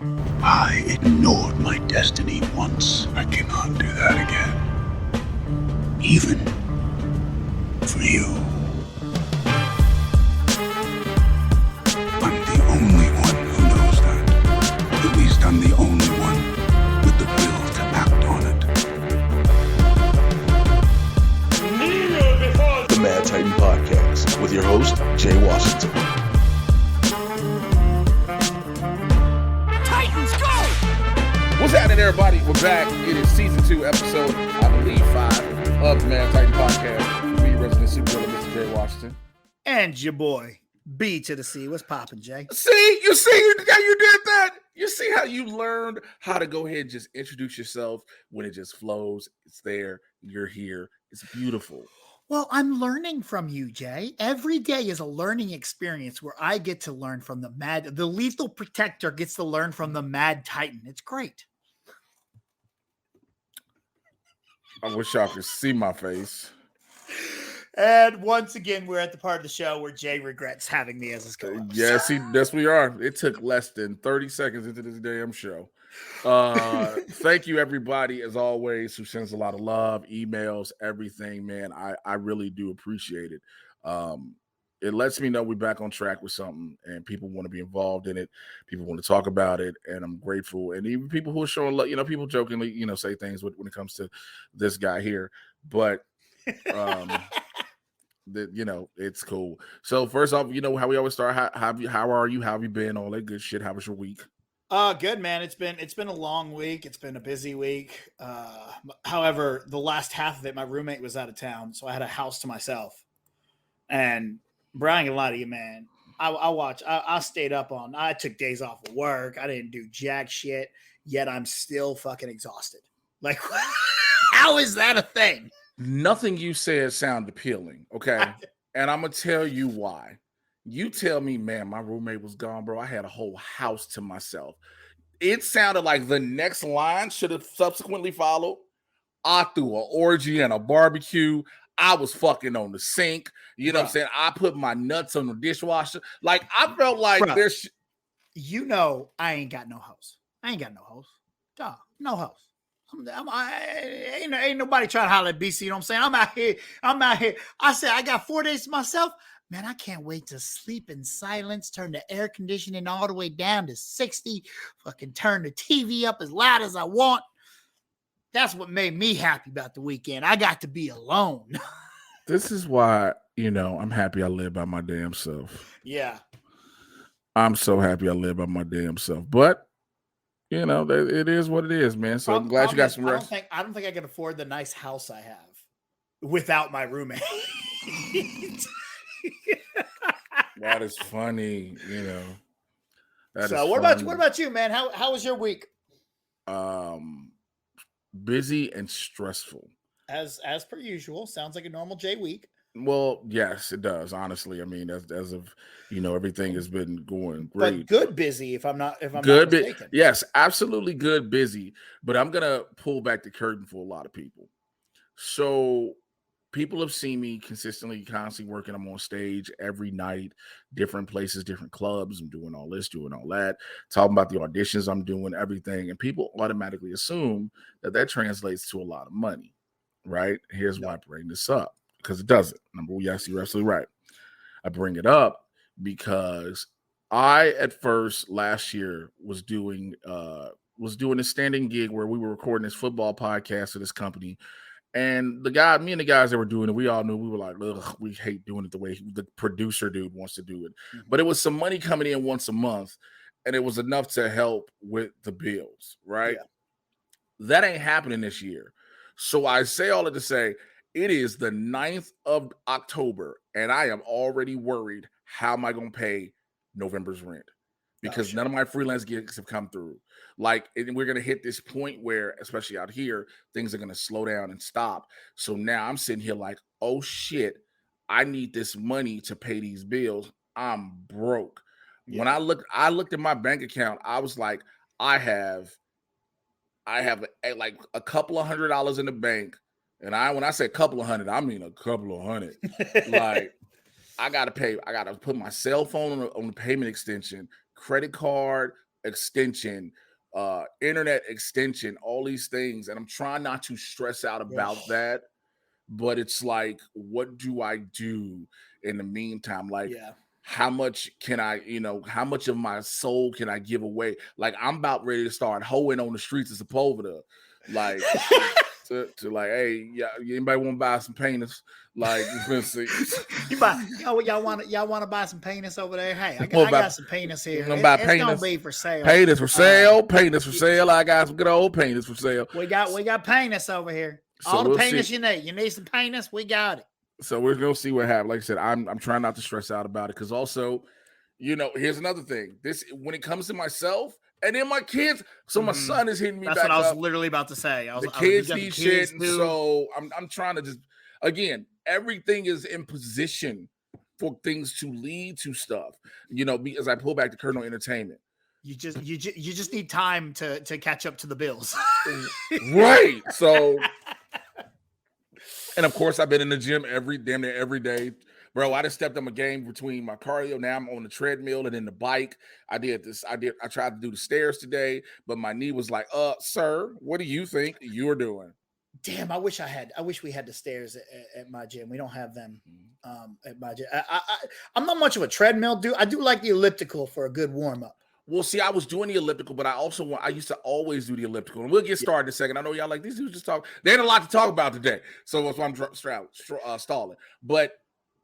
I ignored my destiny once. I cannot do that again. Even for you. I'm the only one who knows that. At least I'm the only one with the will to act on it. The Mad Titan Podcast with your host, Jay Washington. Titans go! What's happening, everybody? We're back. It is season 2, episode, I believe, 5 of the Mad Titan Podcast. Me, resident superhero, Mr. Jay Washington. And your boy, B to the C. What's poppin', Jay? See how you did that? You see how you learned how to go ahead and just introduce yourself when it just flows. It's there. You're here. It's beautiful. Well, I'm learning from you, Jay. Every day is a learning experience where I get to learn from the lethal protector gets to learn from the Mad Titan. It's great. I wish y'all could see my face. And once again, we're at the part of the show where Jay regrets having me as his co-host. Yeah, see, that's we are. It took less than 30 seconds into this damn show. Thank you, everybody, as always, who sends a lot of love, emails, everything, man. I really do appreciate it. It lets me know we're back on track with something, and people want to be involved in it. People want to talk about it, and I'm grateful. And even people who are showing love, people jokingly, say things when it comes to this guy here, but it's cool. So first off, how we always start. How are you? How have you been? All that good shit. How was your week? Good, man. It's been a long week. It's been a busy week. However, the last half of it, my roommate was out of town, so I had a house to myself. And Brian, I ain't gonna lie to you, man. I stayed up I took days off of work. I didn't do jack shit, yet I'm still fucking exhausted. Like, how is that a thing? Nothing you said sounded appealing, okay? And I'm gonna tell you why. You tell me, man, my roommate was gone, bro. I had a whole house to myself. It sounded like the next line should have subsequently followed. I threw an orgy and a barbecue. I was fucking on the sink. You know what I'm saying? I put my nuts on the dishwasher. Like, I felt like there's... I ain't got no house. Dog, no house. Ain't nobody trying to holler at BC. You know what I'm saying? I'm out here. I said, I got 4 days to myself. Man, I can't wait to sleep in silence, turn the air conditioning all the way down to 60, fucking turn the TV up as loud as I want. That's what made me happy about the weekend. I got to be alone. This is why, I'm happy I live by my damn self. Yeah. I'm so happy I live by my damn self. But, it is what it is, man. So I'm glad you got some rest. I don't think I can afford the nice house I have without my roommate. That is funny, So what about you, man? How was your week? Busy and stressful. As per usual. Sounds like a normal J week. Well, yes, it does. Honestly, I mean, as of everything has been going great. But good busy, if I'm not mistaken. Yes, absolutely good busy. But I'm gonna pull back the curtain for a lot of people. So people have seen me constantly working. I'm on stage every night, different places, different clubs. I'm doing all this, doing all that, talking about the auditions I'm doing, everything. And people automatically assume that translates to a lot of money, right? Here's why I bring this up, because it doesn't. Yes, you're absolutely right. I bring it up because I, at first, last year, was doing a standing gig where we were recording this football podcast for this company. And me and the guys that were doing it, we all knew, we were like, ugh, we hate doing it the way the producer dude wants to do it. Mm-hmm. But it was some money coming in once a month, and it was enough to help with the bills, right? Yeah. That ain't happening this year. So I say all of to say, it is the 9th of October, and I am already worried, how am I going to pay November's rent? Because none of my freelance gigs have come through. Like, and we're going to hit this point where, especially out here, things are going to slow down and stop. So now I'm sitting here like, oh shit, I need this money to pay these bills. I'm broke. Yeah. When I looked at my bank account, I was like, I have like a couple of $100 in the bank. And when I say a couple of hundred, I mean a couple of hundred. Like, I got to put my cell phone on the payment extension, credit card, extension, internet extension, all these things. And I'm trying not to stress out about that. But it's like, what do I do in the meantime? Like, how much can I, how much of my soul can I give away? Like, I'm about ready to start hoeing on the streets of Sepulveda. Like, to like, hey, anybody want to buy some penis? Like, y'all want to buy some penis over there? Hey, I got some penis here. It's gonna be for sale. Penis for sale. Penis for sale. I got some good old penis for sale. We got penis over here. So all the penis you need. You need some penis? We got it. So we're gonna see what happens. Like I said, I'm trying not to stress out about it because also, here's another thing. This when it comes to myself and then my kids. So my son is hitting me. That's back what I was up. literally about to say. The kids need shit, and so I'm trying to just again. Everything is in position for things to lead to stuff. As I pull back the curtain on entertainment. You just need time to catch up to the bills. Right. So, and of course, I've been in the gym damn near every day. Bro, I just stepped up a game between my cardio. Now I'm on the treadmill and then the bike. I tried to do the stairs today, but my knee was like, sir, what do you think you're doing? Damn, I wish we had the stairs at my gym. We don't have them at my gym. I'm not much of a treadmill dude. I do like the elliptical for a good warm-up. Well, see, I was doing the elliptical, but I used to always do the elliptical. And we'll get started in a second. I know y'all like, these dudes just talk. They had a lot to talk about today. So that's why I'm stalling. But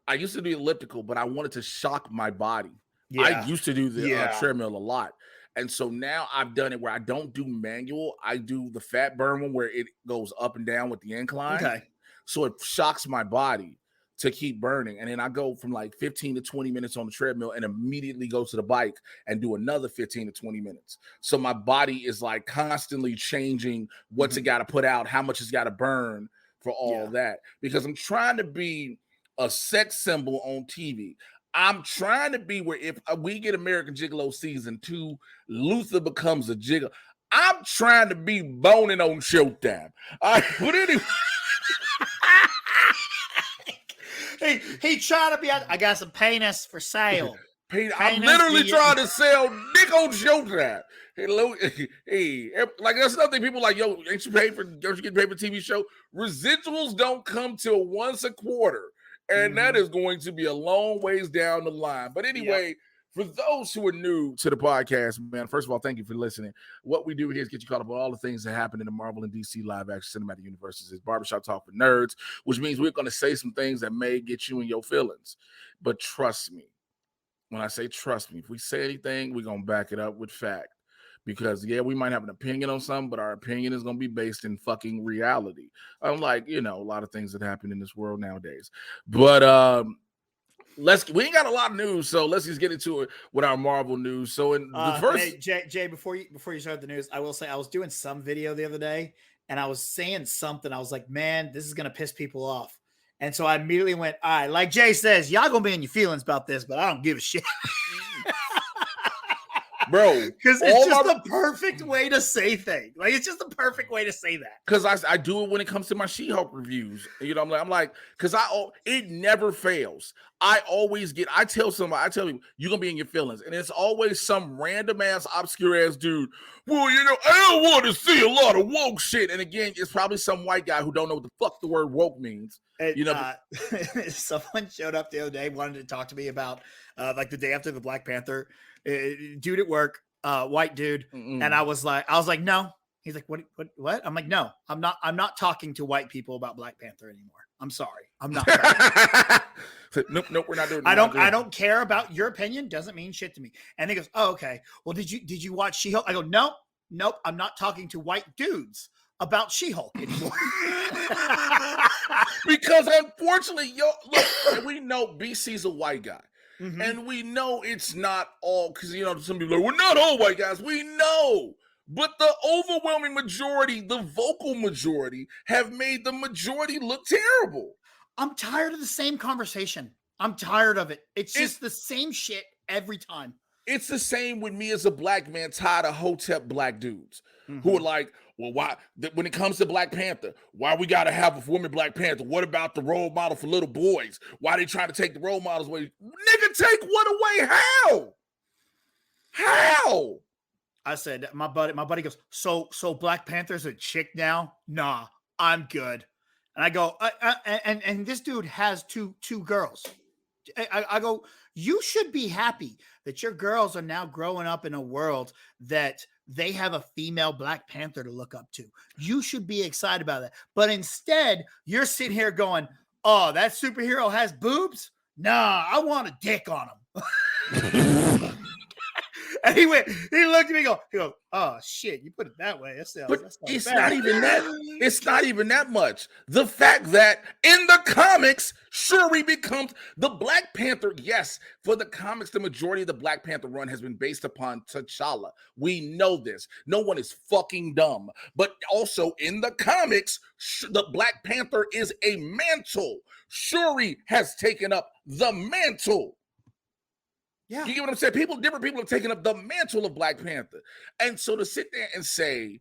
I used to do the elliptical, but I wanted to shock my body. Yeah. I used to do the treadmill a lot. And so now I've done it where I don't do manual. I do the fat burn one where it goes up and down with the incline. Okay. So it shocks my body to keep burning. And then I go from like 15 to 20 minutes on the treadmill and immediately go to the bike and do another 15 to 20 minutes. So my body is like constantly changing what's it got to put out, how much it's got to burn for all that. Because I'm trying to be a sex symbol on TV. I'm trying to be where if we get American Gigolo season 2, Luther becomes a jiggle. I'm trying to be boning on Showtime. But anyway. He trying to be. I got some penis for sale. I'm literally trying to sell dick on Showtime. Hey, like that's nothing. People like, yo, don't you get paid for TV show? Residuals don't come till once a quarter, and that is going to be a long ways down the line. But anyway. For those who are new to the podcast, man, first of all, thank you for listening. What we do here is get you caught up on all the things that happen in the Marvel and DC live action cinematic universes. It's Barbershop Talk for Nerds, which means we're going to say some things that may get you in your feelings. But trust me, when I say trust me, if we say anything, we're going to back it up with fact. Because, we might have an opinion on something, but our opinion is going to be based in fucking reality. Unlike, a lot of things that happen in this world nowadays. But, we ain't got a lot of news, so let's just get into it with our Marvel news. So in the first, Jay, before you start the news, I will say I was doing some video the other day, and I was saying something. I was like, "Man, this is gonna piss people off," and so I immediately went, "All right, like Jay says, y'all gonna be in your feelings about this, but I don't give a shit." Bro, because it's just the perfect way to say things. Like it's just the perfect way to say that. Because I do it when it comes to my She-Hulk reviews. I'm like, because it never fails. I tell you, you're gonna be in your feelings, and it's always some random ass, obscure ass dude. Well, I don't want to see a lot of woke shit. And again, it's probably some white guy who don't know what the fuck the word woke means. Someone showed up the other day, wanted to talk to me about like the day after the Black Panther. Dude at work, white dude, and I was like, no. He's like, what? I'm like, no, I'm not talking to white people about Black Panther anymore. I'm sorry, I'm not. Nope, we're not doing. I don't care about your opinion. Doesn't mean shit to me. And he goes, oh, okay. Well, did you watch She-Hulk? I go, nope. I'm not talking to white dudes about She-Hulk anymore. Because unfortunately, look, we know BC's a white guy. Mm-hmm. And we know it's not all, because, some people are like, we're not all white guys. We know. But the overwhelming majority, the vocal majority, have made the majority look terrible. I'm tired of the same conversation. I'm tired of it. It's just the same shit every time. It's the same with me as a black man, tired of hotep black dudes who are like, well, why, when it comes to Black Panther, why we got to have a woman Black Panther? What about the role model for little boys? Why they trying to take the role models away? Nigga, take what away? How? I said, my buddy goes, so Black Panther's a chick now? Nah, I'm good. And I go, and this dude has two girls. I go, you should be happy that your girls are now growing up in a world that they have a female Black Panther to look up to. You should be excited about that. But instead, you're sitting here going, oh, that superhero has boobs? Nah, I want a dick on him. And he looked at me, he goes, oh shit, you put it that way. But it's not even that. It's not even that much. The fact that in the comics, Shuri becomes the Black Panther. Yes, for the comics, the majority of the Black Panther run has been based upon T'Challa. We know this. No one is fucking dumb. But also in the comics, the Black Panther is a mantle. Shuri has taken up the mantle. Yeah. You get what I'm saying? Different people have taken up the mantle of Black Panther. And so to sit there and say,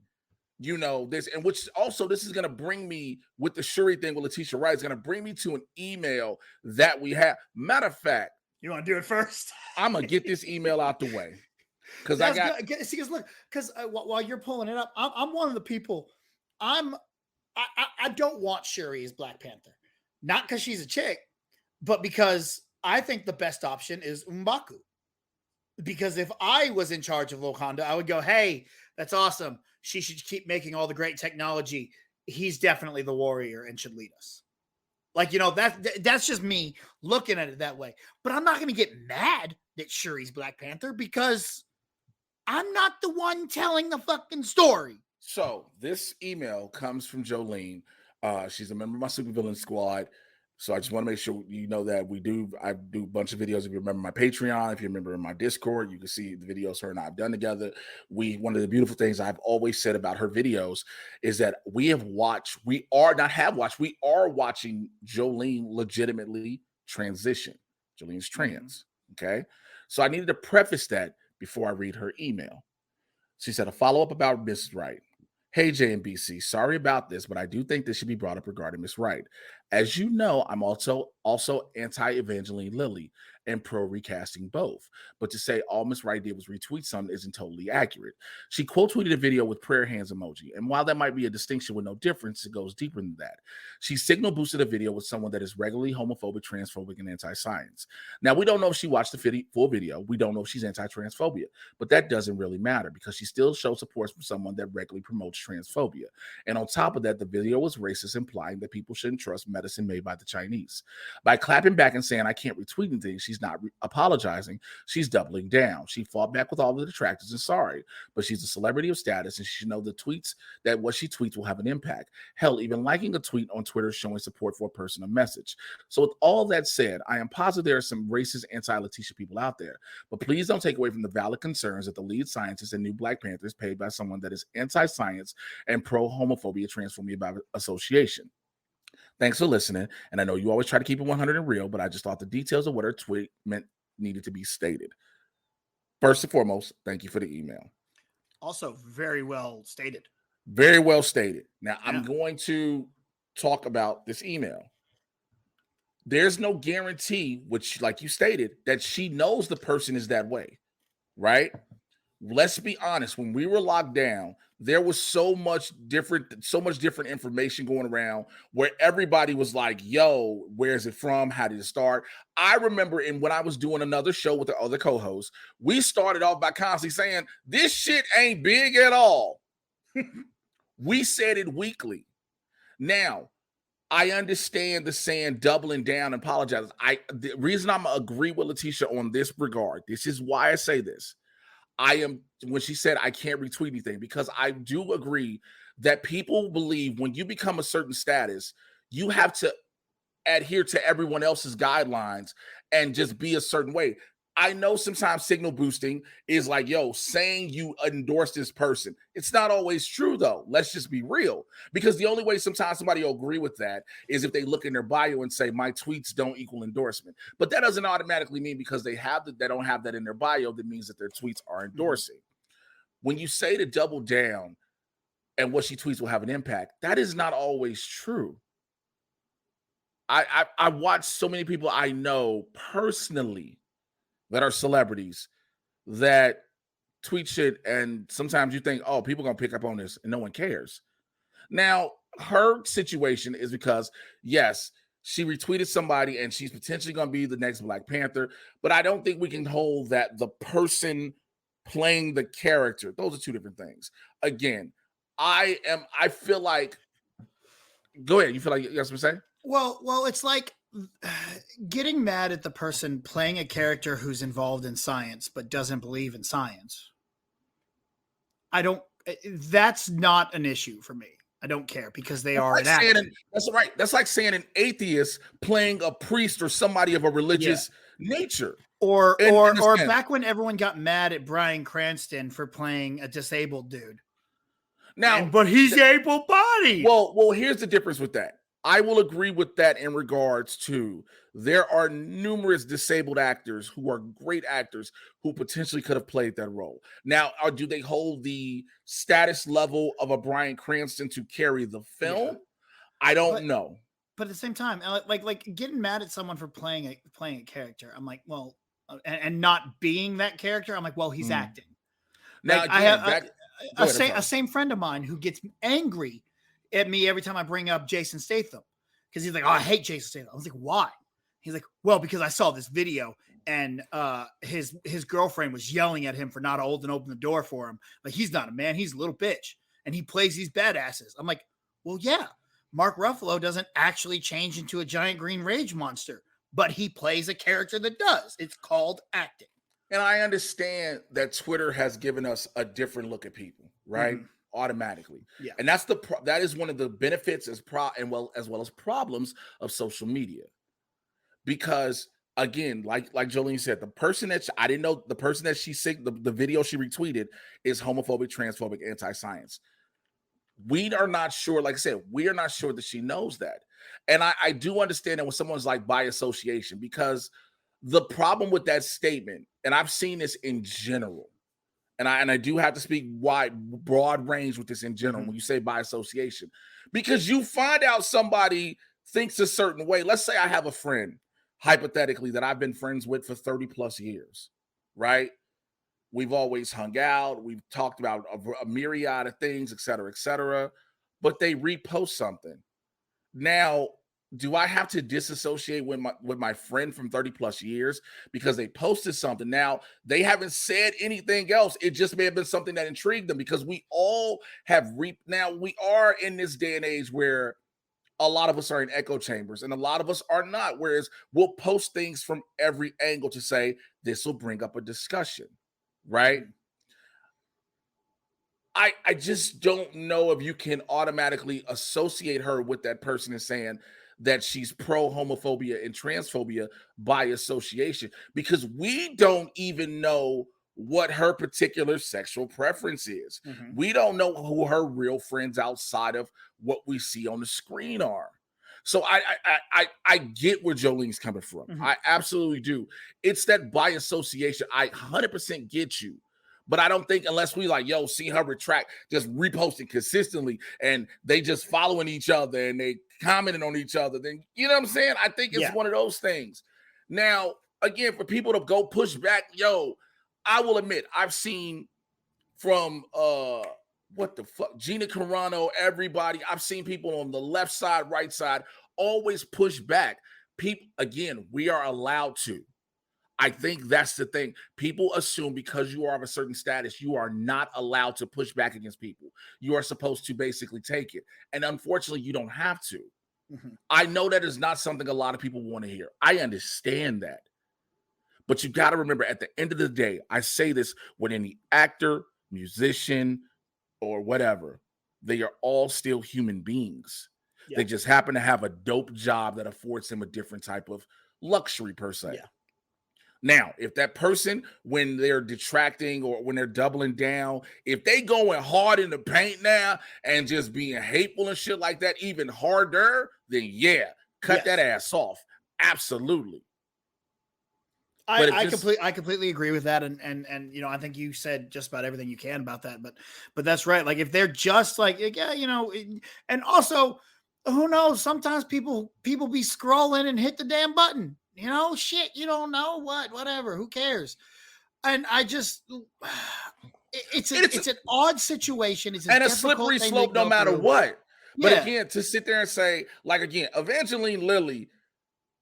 this, and which also this is going to bring me with the Shuri thing with Letitia Wright, is going to bring me to an email that we have. Matter of fact, you want to do it first? I'm going to get this email out the way. Because while you're pulling it up, I'm one of the people, I don't want Shuri as Black Panther. Not because she's a chick, but because I think the best option is M'Baku. Because if I was in charge of Wakanda, I would go, hey, that's awesome. She should keep making all the great technology. He's definitely the warrior and should lead us. Like, that's just me looking at it that way. But I'm not going to get mad that Shuri's Black Panther because I'm not the one telling the fucking story. So this email comes from Jolene. She's a member of my supervillain squad. So I just want to make sure you know that I do a bunch of videos. If you remember my Patreon, if you remember in my Discord, you can see the videos her and I have done together. One of the beautiful things I've always said about her videos is that we are watching Jolene legitimately transition. Jolene's trans. Okay. So I needed to preface that before I read her email. She said a follow-up about Mrs. Wright. Hey, JMBC, sorry about this, but I do think this should be brought up regarding Miss Wright. As you know, I'm also anti-Evangeline Lilly and pro-recasting both. But to say all Miss Wright did was retweet something isn't totally accurate. She quote tweeted a video with prayer hands emoji. And while that might be a distinction with no difference, it goes deeper than that. She signal boosted a video with someone that is regularly homophobic, transphobic, and anti-science. Now, we don't know if she watched the full video. We don't know if she's anti-transphobia. But that doesn't really matter because she still shows support from someone that regularly promotes transphobia. And on top of that, the video was racist, implying that people shouldn't trust medicine made by the Chinese. By clapping back and saying, I can't retweet anything, she's not apologizing. She's doubling down. She fought back with all the detractors and sorry, but she's a celebrity of status and she should know that what she tweets will have an impact. Hell, even liking a tweet on Twitter showing support for a person or message. So with all that said, I am positive there are some racist anti-Letitia people out there, but please don't take away from the valid concerns that the lead scientist in New Black Panther is paid by someone that is anti-science and pro-homophobia, transphobia by association. Thanks for listening. And I know you always try to keep it 100 and real, but I just thought the details of what her tweet meant needed to be stated. First and foremost, thank you for the email. Also, very well stated. Very well stated. Now, yeah. I'm going to talk about this email. There's no guarantee, which, like you stated, that she knows the person is that way, right? Let's be honest. When we were locked down, there was so much different information going around where everybody was like, yo, where's it from? How did it start? I remember when I was doing another show with the other co-hosts, we started off by constantly saying, this shit ain't big at all. We said it weekly. Now, I understand the saying doubling down and apologizing. The reason I'm agree with Letitia on this regard, this is why I say this. When she said I can't retweet anything, because I do agree that people believe when you become a certain status, you have to adhere to everyone else's guidelines and just be a certain way. I know sometimes signal boosting is like, yo, saying you endorse this person. It's not always true, though. Let's just be real. Because the only way sometimes somebody will agree with that is if they look in their bio and say, my tweets don't equal endorsement. But that doesn't automatically mean because they don't have that in their bio, that means that their tweets are endorsing. When you say to double down and what she tweets will have an impact, that is not always true. I watch so many people I know personally that are celebrities that tweet shit, and sometimes you think, oh, people gonna pick up on this, and no one cares. Now, her situation is because, yes, she retweeted somebody and she's potentially going to be the next Black Panther, but I don't think we can hold that the person playing the character, those are two different things. Again, I feel like, go ahead. You feel like you got something to say? Well, it's like getting mad at the person playing a character who's involved in science but doesn't believe in science. That's not an issue for me. I don't care because they are like that's right. That's like saying an atheist playing a priest or somebody of a religious nature. Or back when everyone got mad at Bryan Cranston for playing a disabled dude. Now, but he's able-bodied. Well, here's the difference with that. I will agree with that in regards to there are numerous disabled actors who are great actors who potentially could have played that role. Now, do they hold the status level of a Bryan Cranston to carry the film? Yeah. I don't know. But at the same time, like getting mad at someone for playing a character, I'm like, well, and not being that character, I'm like, well, he's acting. Now, like, I have a same friend of mine who gets angry at me every time I bring up Jason Statham because he's like, oh, I hate Jason Statham. I was like, why? He's like, well, because I saw this video and his girlfriend was yelling at him for not holding open the door for him. Like, he's not a man, he's a little bitch, and he plays these badasses. I'm like, well, yeah, Mark Ruffalo doesn't actually change into a giant green rage monster, but he plays a character that does. It's called acting. And I understand that Twitter has given us a different look at people, right? Mm-hmm. Automatically. Yeah. And that is one of the benefits as well as problems of social media. Because again, like Jolene said, the person that I didn't know, the person that the video she retweeted is homophobic, transphobic, anti-science. We are not sure, like I said, we are not sure that she knows that. And I do understand that when someone's like by association, because the problem with that statement, and I've seen this in general, and I do have to speak broad range with this in general, when you say by association, because you find out somebody thinks a certain way. Let's say I have a friend, hypothetically, that I've been friends with for 30 plus years, right? We've always hung out. We've talked about a myriad of things, et cetera, but they repost something. Now, do I have to disassociate with my friend from 30 plus years because they posted something? Now, they haven't said anything else. It just may have been something that intrigued them, because we all have now we are in this day and age where a lot of us are in echo chambers and a lot of us are not, whereas we'll post things from every angle to say this will bring up a discussion, right? I just don't know if you can automatically associate her with that person and saying that she's pro homophobia and transphobia by association, because we don't even know what her particular sexual preference is. Mm-hmm. We don't know who her real friends outside of what we see on the screen are. So I get where Jolene's coming from. Mm-hmm. I absolutely do. It's that by association. I 100% get you. But I don't think, unless we like, yo, see her retract, just reposting consistently and they just following each other and they commenting on each other, then, you know what I'm saying? I think it's one of those things. Now, again, for people to go push back, yo, I will admit, I've seen from, what the fuck, Gina Carano, everybody, I've seen people on the left side, right side, always push back. People, again, we are allowed to. I think that's the thing. People assume because you are of a certain status, you are not allowed to push back against people. You are supposed to basically take it. And unfortunately, you don't have to. Mm-hmm. I know that is not something a lot of people want to hear. I understand that. But you got to remember, at the end of the day, I say this with any actor, musician, or whatever, they are all still human beings. Yeah. They just happen to have a dope job that affords them a different type of luxury, per se. Yeah. Now, if that person, when they're detracting or when they're doubling down, if they going hard in the paint now and just being hateful and shit like that, even harder, then cut that ass off. Absolutely. I completely agree with that. And you know, I think you said just about everything you can about that, but that's right. Like, if they're just like, yeah, you know, and also, who knows, sometimes people be scrolling and hit the damn button. You know, shit, you don't know whatever, who cares? And I just, It's an odd situation. It's a slippery slope no matter what. But again, to sit there and say, like, again, Evangeline Lilly,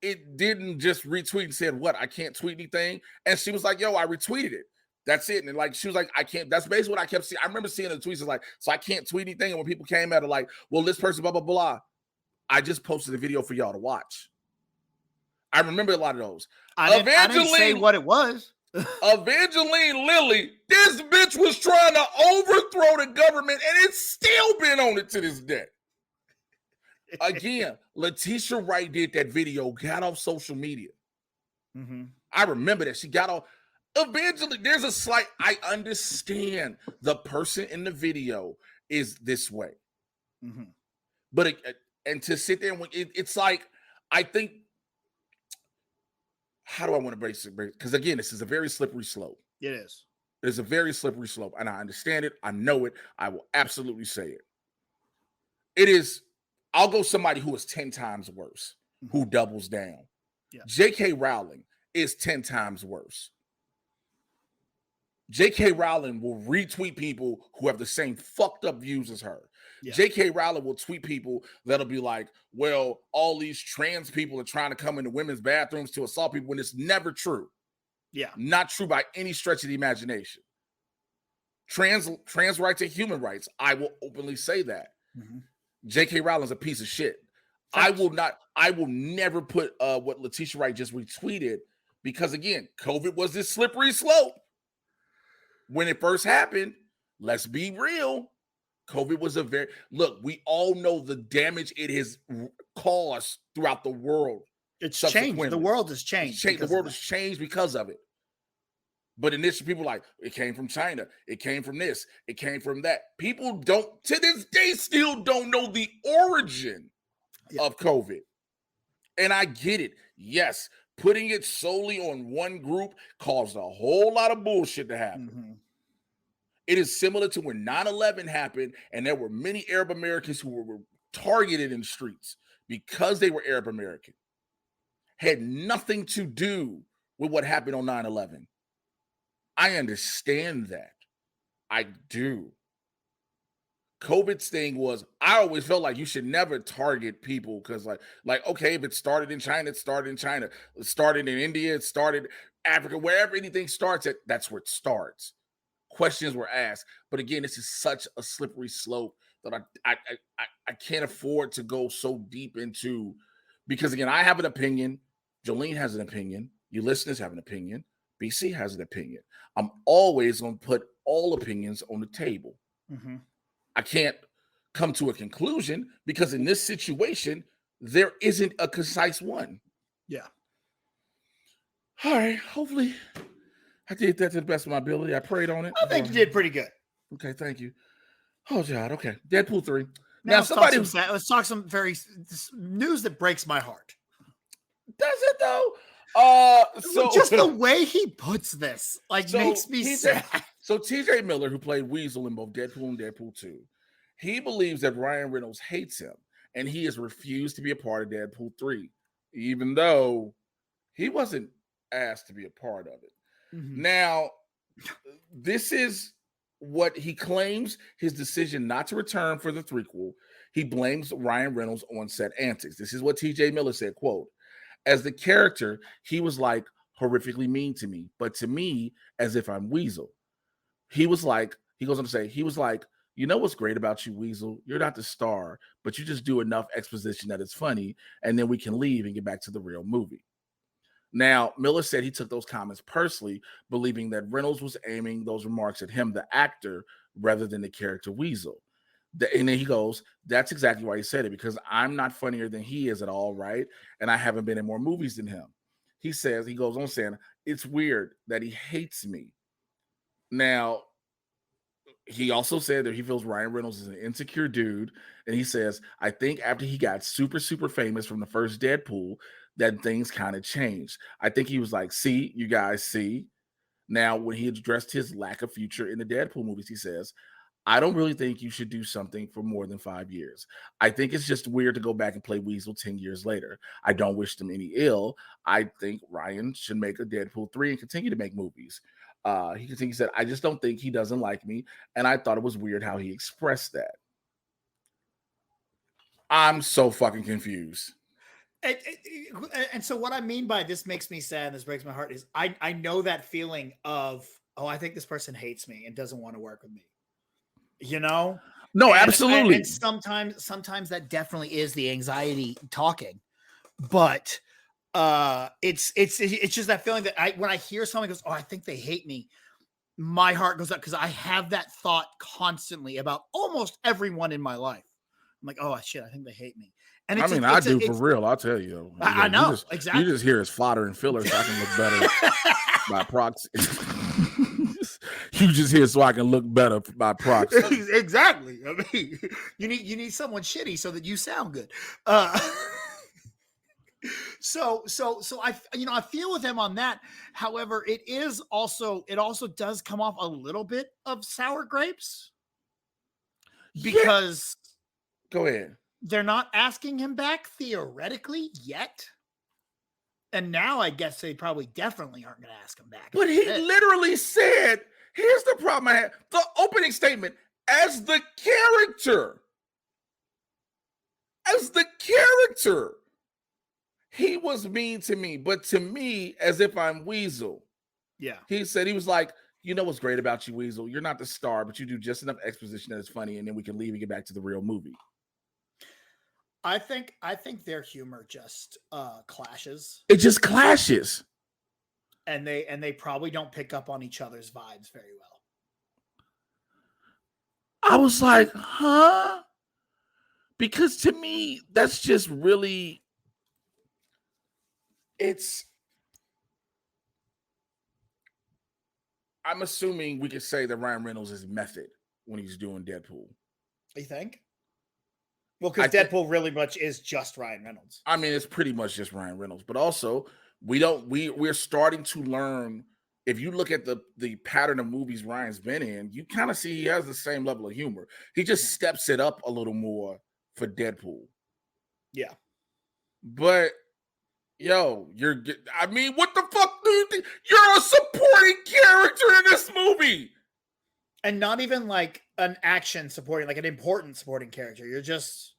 it didn't just retweet and said, what, I can't tweet anything. And she was like, yo, I retweeted it. That's it. And like, she was like, I can't, that's basically what I kept seeing. I remember seeing the tweets, like, so I can't tweet anything. And when people came at it, like, well, this person, blah, blah, blah. I just posted a video for y'all to watch. I remember a lot of those. I didn't say what it was. Evangeline Lilly, this bitch was trying to overthrow the government, and it's still been on it to this day. Again, Letitia Wright did that video, got off social media. Mm-hmm. I remember that. She got off. Evangeline, there's a slight, I understand the person in the video is this way. Mm-hmm. But, and to sit there, and it's like, I think, how do I want to brace it? Because again, this is a very slippery slope. It is. It's a very slippery slope, and I understand it. I know it. I will absolutely say it. It is, I'll go somebody who is 10 times worse, who doubles down. Yeah. J.K. Rowling is 10 times worse. J.K. Rowling will retweet people who have the same fucked up views as her. Yeah. J.K. Rowling will tweet people that'll be like, well, all these trans people are trying to come into women's bathrooms to assault people, when it's never true. Yeah. Not true by any stretch of the imagination. Trans rights are human rights. I will openly say that. Mm-hmm. J.K. Rowling's a piece of shit. Thanks. I will never put what Letitia Wright just retweeted, because again, COVID was this slippery slope. When it first happened, let's be real, COVID was look, we all know the damage it has caused throughout the world. It's changed. The world has changed. The world has changed because of it. But initially, people were like, it came from China. It came from this. It came from that. People don't, to this day, still don't know the origin of COVID. And I get it. Yes, putting it solely on one group caused a whole lot of bullshit to happen. Mm-hmm. It is similar to when 9/11 happened, and there were many Arab Americans who were targeted in the streets because they were Arab American. Had nothing to do with what happened on 9/11. I understand that. I do. COVID's thing was, I always felt like you should never target people because like, okay, if it started in China, it started in China. It started in India, it started Africa, wherever anything starts at, that's where it starts. Questions were asked. But again, this is such a slippery slope that I can't afford to go so deep into, because again, I have an opinion. Jolene has an opinion. You listeners have an opinion. BC has an opinion. I'm always going to put all opinions on the table. Mm-hmm. I can't come to a conclusion because in this situation, there isn't a concise one. Yeah. All right. Hopefully I did that to the best of my ability. I prayed on it. I think you did pretty good. Okay. Thank you. Oh, God. Okay. Deadpool 3. Now let's talk some very news that breaks my heart. Does it though? So just the way he puts this, makes me sad. So TJ Miller, who played Weasel in both Deadpool and Deadpool 2, he believes that Ryan Reynolds hates him, and he has refused to be a part of Deadpool 3, even though he wasn't asked to be a part of it. Mm-hmm. Now, this is what he claims his decision not to return for the threequel. He blames Ryan Reynolds on set antics. This is what TJ Miller said, quote, "As the character, he was like horrifically mean to me, but to me, as if I'm Weasel. He was like, he goes on to say, he was like, you know what's great about you, Weasel? You're not the star, but you just do enough exposition that it's funny, and then we can leave and get back to the real movie." Now, Miller said he took those comments personally, believing that Reynolds was aiming those remarks at him, the actor, rather than the character Weasel. And then he goes, that's exactly why he said it, because I'm not funnier than he is at all, right? And I haven't been in more movies than him. He says, he goes on saying, it's weird that he hates me. Now, he also said that he feels Ryan Reynolds is an insecure dude. And he says, I think after he got super, super famous from the first Deadpool, that things kind of changed. I think he was like, see, you guys see. Now, when he addressed his lack of future in the Deadpool movies, he says, I don't really think you should do something for more than 5 years. I think it's just weird to go back and play Weasel 10 years later. I don't wish them any ill. I think Ryan should make a Deadpool 3 and continue to make movies. He said, I just don't think he doesn't like me. And I thought it was weird how he expressed that. I'm so fucking confused. And so what I mean by this makes me sad, this breaks my heart, is I know that feeling of, oh, I think this person hates me and doesn't want to work with me. You know? No, absolutely. And sometimes that definitely is the anxiety talking. But it's just that feeling that when I hear someone goes, oh, I think they hate me, my heart goes up because I have that thought constantly about almost everyone in my life. I'm like, oh shit, I think they hate me. And I mean, I do for real. I'll tell you. I know, exactly. You just hear his fodder and filler so I can look better by proxy. You just hear so I can look better by proxy. Exactly. I mean, you need someone shitty so that you sound good. So I feel with him on that. However, it also does come off a little bit of sour grapes because go ahead. They're not asking him back theoretically yet. And now I guess they probably definitely aren't going to ask him back. But he literally said, here's the problem I had. The opening statement, as the character, he was mean to me, but to me, as if I'm Weasel. Yeah. He said, he was like, you know what's great about you, Weasel? You're not the star, but you do just enough exposition that it's funny, and then we can leave and get back to the real movie. I think their humor just clashes. It just clashes. And they probably don't pick up on each other's vibes very well. I was like, huh? Because to me, that's just really, I'm assuming we could say that Ryan Reynolds is method when he's doing Deadpool. You think? Well, because Deadpool really much is just Ryan Reynolds. I mean, it's pretty much just Ryan Reynolds, but also we're starting to learn. If you look at the pattern of movies Ryan's been in, you kind of see he has the same level of humor. He just steps it up a little more for Deadpool. Yeah. But what the fuck do you think? You're a supporting character in this movie. And not even like an action supporting, like an important supporting character. You're just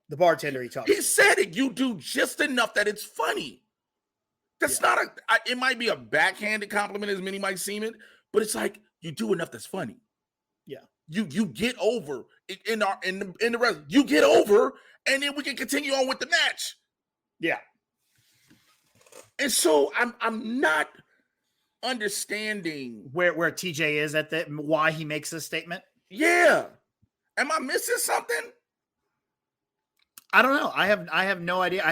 the bartender he talks to. He said it. You do just enough that it's funny. That's not it might be a backhanded compliment as many might seem it, but it's like you do enough that's funny. Yeah. You get over in the rest. You get over, and then we can continue on with the match. Yeah. And so I'm not understanding where TJ is at why he makes this statement. Yeah. Am I missing something? I don't know. I have no idea.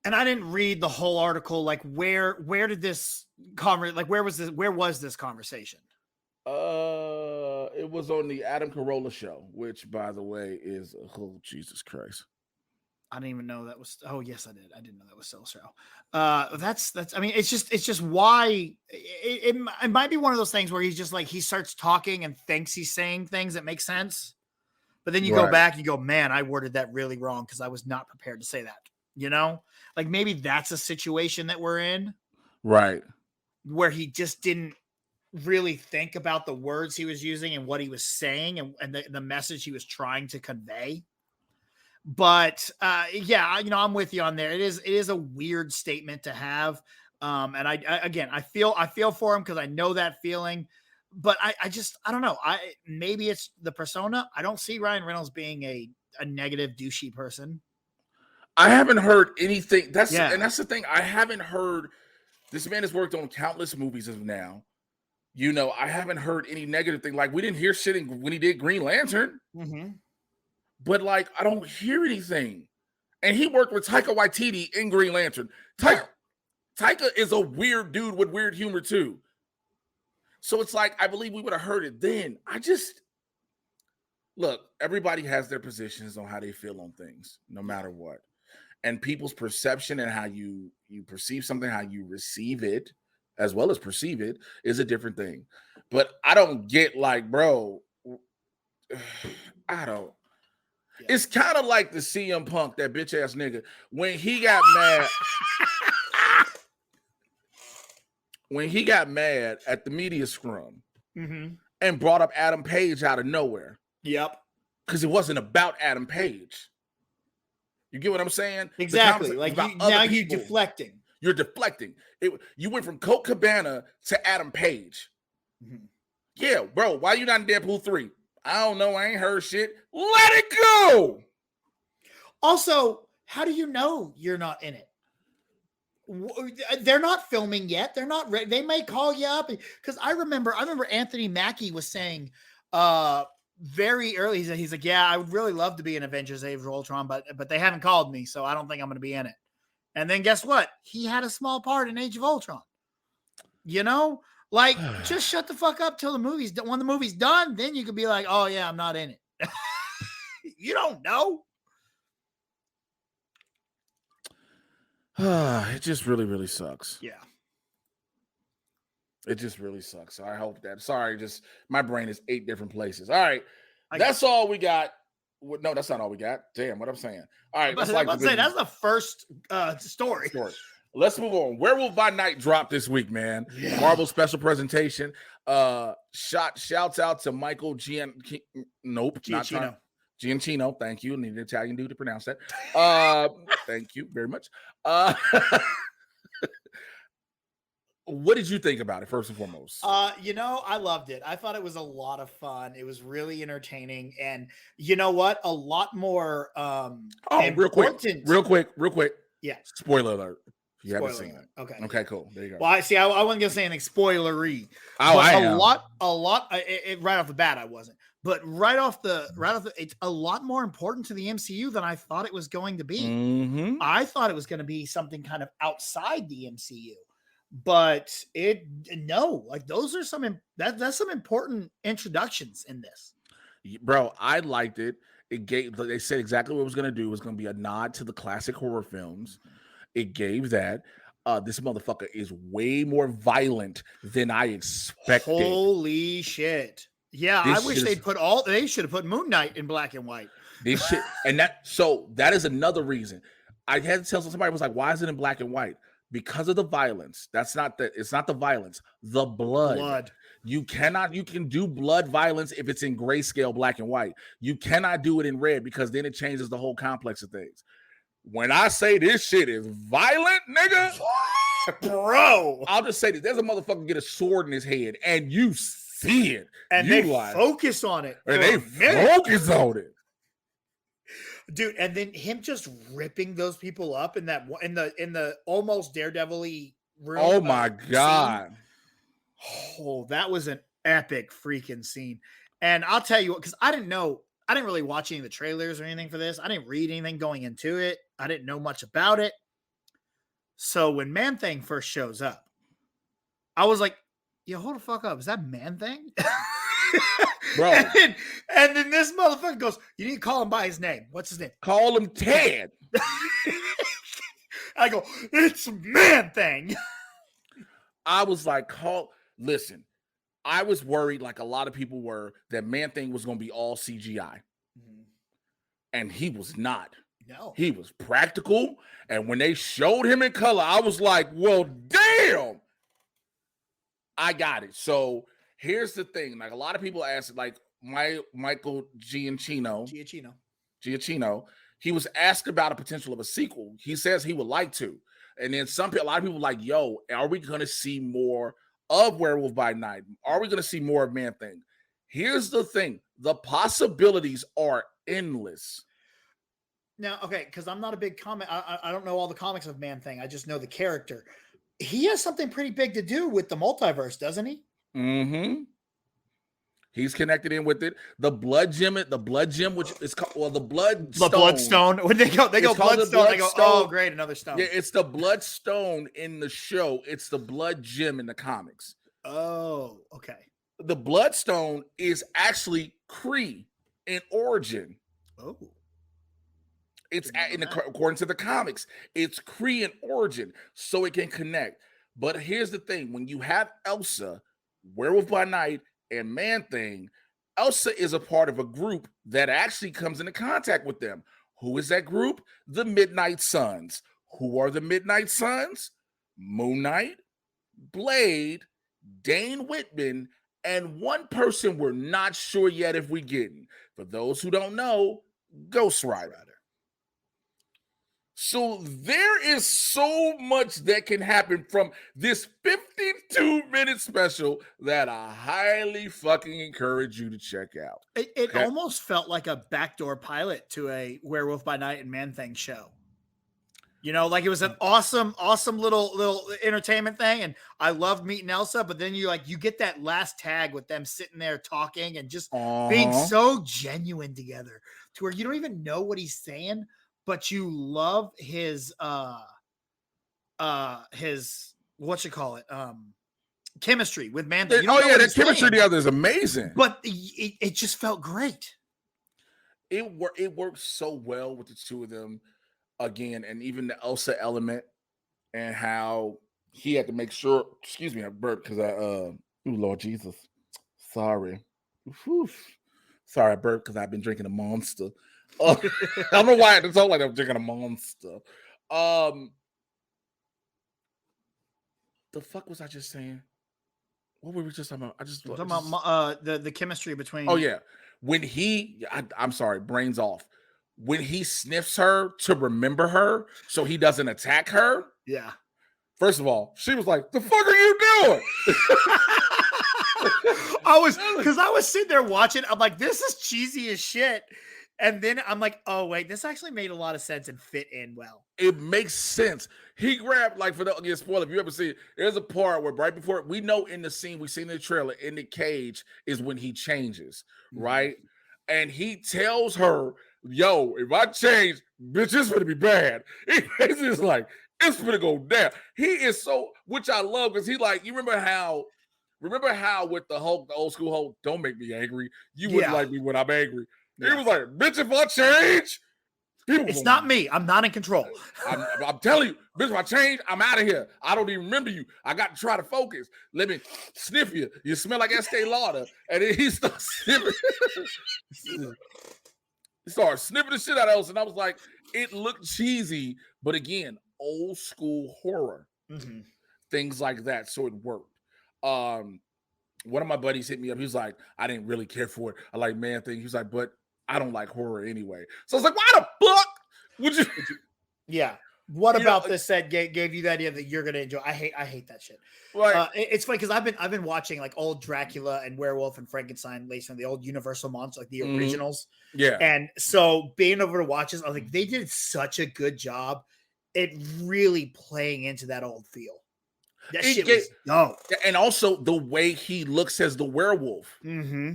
And I didn't read the whole article. Like where did this where was this conversation? It was on the Adam Carolla show, which by the way is Jesus Christ. I didn't even know that was. Oh yes, I did. I didn't know that was Cell Show. That's. I mean, it's just why it might be one of those things where he's just like he starts talking and thinks he's saying things that make sense, but then you go back and you go, man, I worded that really wrong because I was not prepared to say that. You know, like maybe that's a situation that we're in, right? Where he just didn't really think about the words he was using and what he was saying and the message he was trying to convey. But yeah, I'm with you on there. It is a weird statement to have. And I feel for him because I know that feeling, but I don't know. Maybe it's the persona. I don't see Ryan Reynolds being a negative douchey person. I haven't heard anything. That's the thing. I haven't heard. This man has worked on countless movies as of now. I haven't heard any negative thing. Like we didn't hear shit when he did Green Lantern. Mm-hmm. But like, I don't hear anything. And he worked with Taika Waititi in Green Lantern. Taika is a weird dude with weird humor too. So it's like, I believe we would have heard it then. Look, everybody has their positions on how they feel on things, no matter what. And people's perception and how you perceive something, how you receive it, as well as perceive it, is a different thing. But I don't get like, bro, I don't. Yeah. It's kind of like the CM Punk, that bitch ass nigga, when he got mad. when he got mad at the media scrum Mm-hmm. and brought up Adam Page out of nowhere. Yep. Because it wasn't about Adam Page. You get what I'm saying? Exactly. Like now you're deflecting. You're deflecting. You went from Colt Cabana to Adam Page. Mm-hmm. Yeah, bro. Why you not in Deadpool 3? I don't know. I ain't heard shit. Let it go. Also, how do you know you're not in it? They're not filming yet. They're not ready. They may call you up because I remember Anthony Mackie was saying very early. He's like, yeah, I would really love to be in Avengers Age of Ultron, but they haven't called me, so I don't think I'm going to be in it. And then guess what? He had a small part in Age of Ultron. You know, like just shut the fuck up till the movie's done. When the movie's done, then you could be like, oh yeah, I'm not in it. You don't know. It just really, really sucks. Yeah. It just really sucks. I hope that. Sorry, just my brain is 8 different places. All right. That's all we got. No, that's not all we got. Damn, what I'm saying. All right. Let's say that's the first story. Let's move on. Werewolf by Night dropped this week, man. Yeah. Marvel special presentation. Shouts out to Michael Giacchino. Thank you. I need an Italian dude to pronounce that. Thank you very much. What did you think about it, first and foremost? I loved it. I thought it was a lot of fun. It was really entertaining. And you know what? A lot more real quick. Yeah. Spoiler alert. If you haven't seen it. Okay, cool. There you go. Well, I wasn't gonna say anything spoilery. A lot right off the bat, I wasn't. But right off the, it's a lot more important to the MCU than I thought it was going to be. Mm-hmm. I thought it was going to be something kind of outside the MCU, but those are that's some important introductions in this. Bro, I liked it. They said exactly what it was going to do. It was going to be a nod to the classic horror films. It gave that. This motherfucker is way more violent than I expected. Holy shit. Yeah, I wish they should have put Moon Knight in black and white. This shit, that is another reason. I had to tell somebody, was like, why is it in black and white? Because of the violence. It's not the violence, the blood. You can do blood violence if it's in grayscale black and white. You cannot do it in red because then it changes the whole complex of things. When I say this shit is violent, nigga, bro, I'll just say this. There's a motherfucker get a sword in his head and you see it. And they focus on it. And they focus on it. Dude, and then him just ripping those people up in the almost Daredevil-y room. Oh my God. Scene. Oh, that was an epic freaking scene. And I'll tell you what, because I didn't really watch any of the trailers or anything for this. I didn't read anything going into it. I didn't know much about it. So when Man-Thing first shows up, I was like, yo, hold the fuck up. Is that Man-Thing? Bro. And then this motherfucker goes, you need to call him by his name. What's his name? Call him Ted. I go, it's Man-Thing. I was like, listen, I was worried, like a lot of people were, that Man-Thing was going to be all CGI. Mm-hmm. And he was not. No. He was practical. And when they showed him in color, I was like, well, damn. I got it. So here's the thing. Like a lot of people asked, like Michael Giacchino, he was asked about a potential of a sequel. He says he would like to. And then a lot of people like, yo, are we going to see more of Werewolf by Night? Are we going to see more of Man-Thing? Here's the thing. The possibilities are endless. Now, okay, because I'm not a big comic. I don't know all the comics of Man-Thing. I just know the character. He has something pretty big to do with the multiverse, doesn't he? Mm-hmm. He's connected in with it. The blood gem, which is called the bloodstone. The bloodstone. When they go bloodstone, they go, oh, great, another stone. Yeah, it's the bloodstone in the show. It's the blood gem in the comics. Oh, okay. The bloodstone is actually Kree in origin. Oh. It's according to the comics, it's Kree in origin, so it can connect. But here's the thing: when you have Elsa, Werewolf by Night, and Man-Thing, Elsa is a part of a group that actually comes into contact with them. Who is that group? The Midnight Suns. Who are the Midnight Suns? Moon Knight, Blade, Dane Whitman, and one person we're not sure yet if we getting. For those who don't know, Ghost Rider. So there is so much that can happen from this 52-minute special that I highly fucking encourage you to check out. It almost felt like a backdoor pilot to a Werewolf by Night and Man Thing show. You know, like it was an awesome little entertainment thing, and I loved meeting Elsa. But then you get that last tag with them sitting there talking and just being so genuine together, to where you don't even know what he's saying, but you love his chemistry with Man Thing. The chemistry together is amazing. But it just felt great. It worked so well with the two of them. Again, and even the Elsa element and how he had to make sure, excuse me, I burped because Lord Jesus. Sorry. Whew. Sorry, I burped because I've been drinking a Monster. I don't know why it sounds like I'm drinking a Monster. The fuck was I just saying? What were we just talking about? Talking about the chemistry between. Oh, yeah. When I'm sorry, brains off. When he sniffs her to remember her so he doesn't attack her. Yeah. First of all, she was like, the fuck are you doing? I was sitting there watching. I'm like, this is cheesy as shit. And then I'm like, oh, wait, this actually made a lot of sense and fit in well. It makes sense. He grabbed, like, for the spoiler, if you ever see it, there's a part where right before, we know in the scene, we seen in the trailer, in the cage is when he changes, right? And he tells her, yo, if I change, bitch, it's gonna be bad. He's just like, it's gonna go down. He is so, which I love, because he like, you remember how with the Hulk, the old school Hulk, don't make me angry. You wouldn't like me when I'm angry. Yeah. He was like, bitch, if I change, it's not me. I'm not in control. I'm telling you, bitch, if I change, I'm out of here. I don't even remember you. I got to try to focus. Let me sniff you. You smell like Estee Lauder. And then he starts sniffing. He started sniffing the shit out of us. And I was like, it looked cheesy. But again, old school horror. Mm-hmm. Things like that. So it worked. One of my buddies hit me up. He was like, I didn't really care for it. I like Man Thing. He was like, but I don't like horror anyway. So I was like, why the fuck would you? Yeah. What about this that gave you the idea that you're gonna enjoy? I hate that shit. Right. It's funny because I've been watching like old Dracula and Werewolf and Frankenstein, based on the old Universal monsters, like the originals. Yeah. And so being able to watch this, I was like, they did such a good job at really playing into that old feel. That shit was dope. And also the way he looks as the werewolf. Mm-hmm.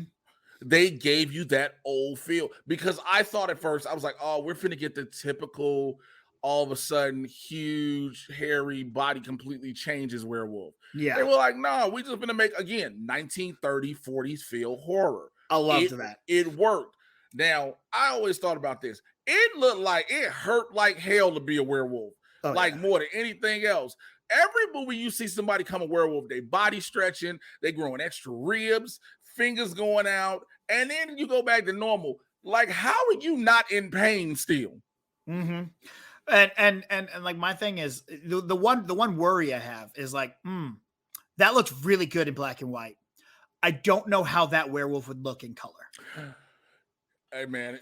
They gave you that old feel, because I thought at first, I was like, oh, we're finna get the typical, all of a sudden, huge, hairy body completely changes werewolf. Yeah. They were like, no, we just gonna make, again, 1930s, 40s feel horror. I loved that. It worked. Now, I always thought about this. It looked like it hurt like hell to be a werewolf, more than anything else. Every movie you see somebody come a werewolf, they body stretching, they growing extra ribs, fingers going out, and then you go back to normal. Like, how are you not in pain still? Mm-hmm. And like my thing is the one worry I have is like, that looks really good in black and white. I don't know how that werewolf would look in color. Hey man,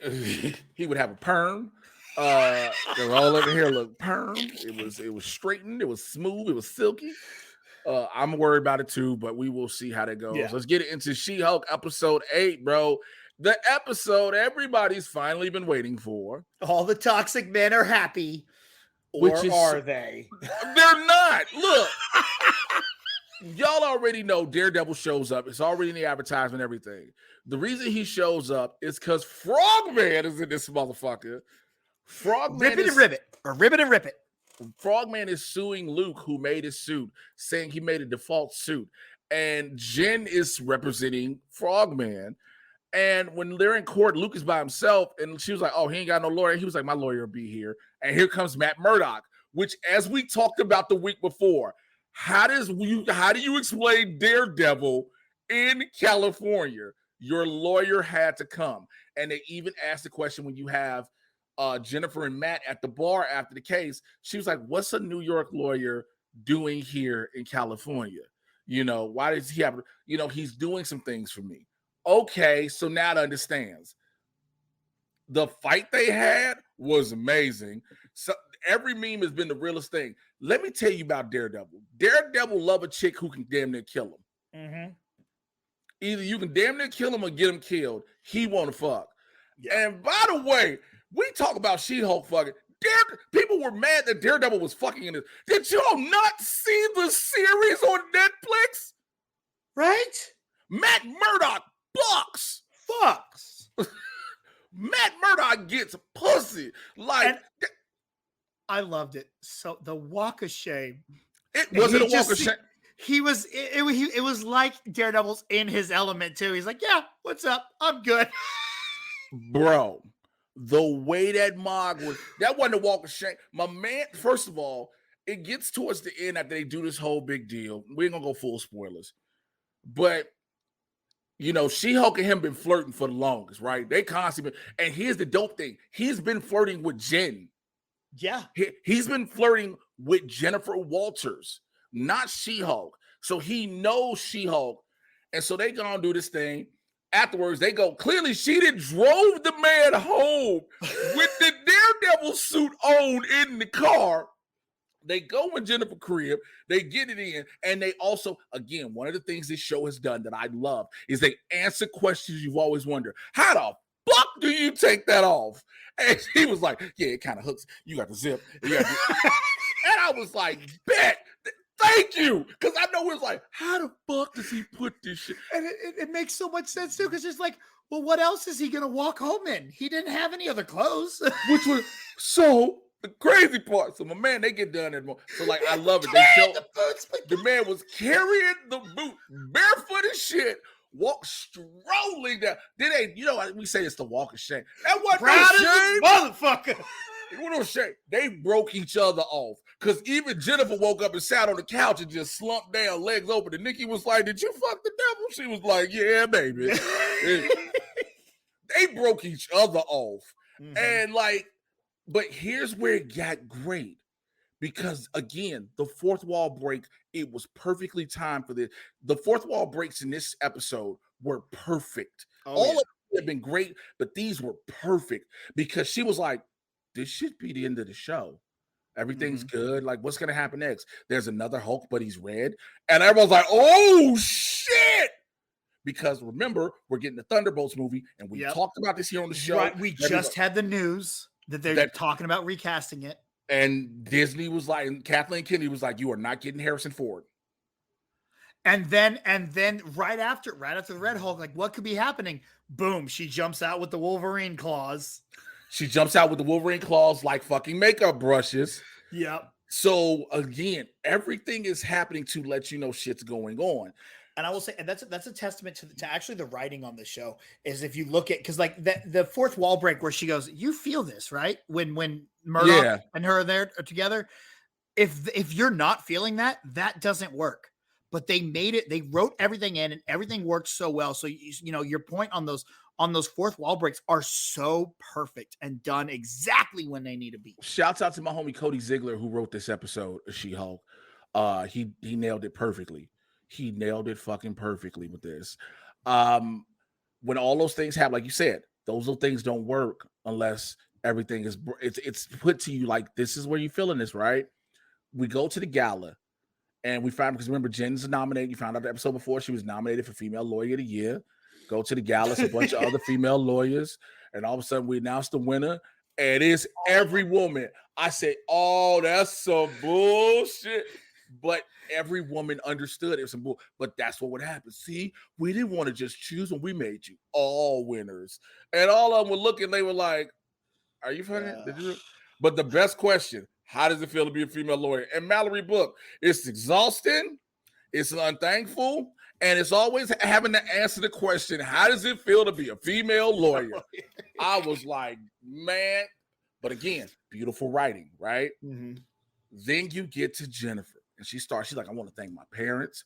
he would have a perm. They were all over here look perm. It was straightened, it was smooth, it was silky. I'm worried about it too, but we will see how that goes. Yeah. Let's get into She-Hulk episode 8, bro. The episode everybody's finally been waiting for. All the toxic men are happy. Or are they? They're not. Look. Y'all already know Daredevil shows up. It's already in the advertisement and everything. The reason he shows up is because Frogman is in this motherfucker. Rip it and rip it. Frogman is suing Luke, who made his suit, saying he made a default suit. And Jen is representing Frogman. And when they're in court, Luke is by himself. And she was like, oh, he ain't got no lawyer. He was like, my lawyer will be here. And here comes Matt Murdock, which, as we talked about the week before, how do you explain Daredevil in California? Your lawyer had to come. And they even asked the question when you have Jennifer and Matt at the bar after the case. She was like, what's a New York lawyer doing here in California? You know, why does he have, you know, he's doing some things for me. Okay, so now it understands. The fight they had was amazing. So every meme has been the realest thing. Let me tell you about Daredevil. Daredevil love a chick who can damn near kill him. Mm-hmm. Either you can damn near kill him or get him killed. He want to fuck. Yeah. And by the way, we talk about She-Hulk fucking. People were mad that Daredevil was fucking in this. Did y'all not see the series on Netflix? Right? Matt Murdock Fucks. Matt Murdock gets pussy. Like, And I loved it. So the walk of shame. it wasn't a walk of shame. He was. It was like Daredevil's in his element too. He's like, "Yeah, what's up? I'm good." Bro, the way that Mog was, that wasn't a walk of shame. My man, first of all, it gets towards the end after they do this whole big deal. We ain't gonna go full spoilers. But, you know, She-Hulk and him been flirting for the longest, right? They constantly been, and here's the dope thing. He's been flirting with Jen. Yeah. He's been flirting with Jennifer Walters, not She-Hulk. So he knows She-Hulk. And so they gonna do this thing. Afterwards, they go, clearly she done drove the man home with the Daredevil suit on in the car. They go in Jennifer crib, they get it in, and they also, again, one of the things this show has done that I love is they answer questions you've always wondered. How the fuck do you take that off? And he was like, yeah, it kind of hooks. You got the zip. And I was like, bet. Thank you. Because I know it's like, how the fuck does he put this shit? And it makes so much sense too, because it's like, well, what else is he gonna walk home in? He didn't have any other clothes. Which was so the crazy part. So my man, they get done at more. So like I love it. They show the boots, the man was carrying the boot, barefoot as shit, walk strolling down. Then they, you know, we say it's the walk of shame. That wasn't Proud no shame. motherfucker. It wasn't no shame. They broke each other off. Because even Jennifer woke up and sat on the couch and just slumped down, legs open. And Nikki was like, did you fuck the devil? She was like, yeah, baby. They broke each other off. Mm-hmm. And like, but here's where it got great. Because again, the fourth wall break, it was perfectly timed for this. The fourth wall breaks in this episode were perfect. All of them have been great, but these were perfect because she was like, this should be the end of the show. Everything's good. Like, what's going to happen next? There's another Hulk, but he's red. And everyone's like, oh, shit. Because remember, we're getting the Thunderbolts movie, and we talked about this here on the show. Right. We just had the news that they're talking about recasting it. And Disney was like, and Kathleen Kennedy was like, you are not getting Harrison Ford. And then right after the Red Hulk, like, what could be happening? Boom, she jumps out with the Wolverine claws. She jumps out with the Wolverine claws like fucking makeup brushes. Yep. So again, everything is happening to let you know shit's going on. And I will say, and that's a testament to actually the writing on the show. Is if you look at, because like the fourth wall break where she goes, you feel this, right? When Murdoch and her are there together. If you're not feeling that doesn't work. But they made it. They wrote everything in, and everything worked so well. So you know your point on those fourth wall breaks are so perfect and done exactly when they need to be. Shouts out to my homie Cody Ziegler who wrote this episode of She-Hulk. He nailed it perfectly. He nailed it fucking perfectly with this. When all those things happen, like you said, those little things don't work unless everything is it's put to you like, this is where you're feeling this, right? We go to the gala and we find, because remember, Jen's nominated. You found out the episode before she was nominated for Female Lawyer of the Year. Go to the gala, it's a bunch of other female lawyers, and all of a sudden we announced the winner, and it's every woman. I said, oh, that's some bullshit. But every woman understood it was some bull. But that's what would happen. See, we didn't want to just choose when we made you all winners. And all of them were looking, they were like, are you fucking? Did you? But the best question, how does it feel to be a female lawyer? And Mallory Book, it's exhausting, it's unthankful, and it's always having to answer the question, how does it feel to be a female lawyer? I was like, man. But again, beautiful writing, right? Mm-hmm. Then you get to Jennifer. And she's like, I want to thank my parents.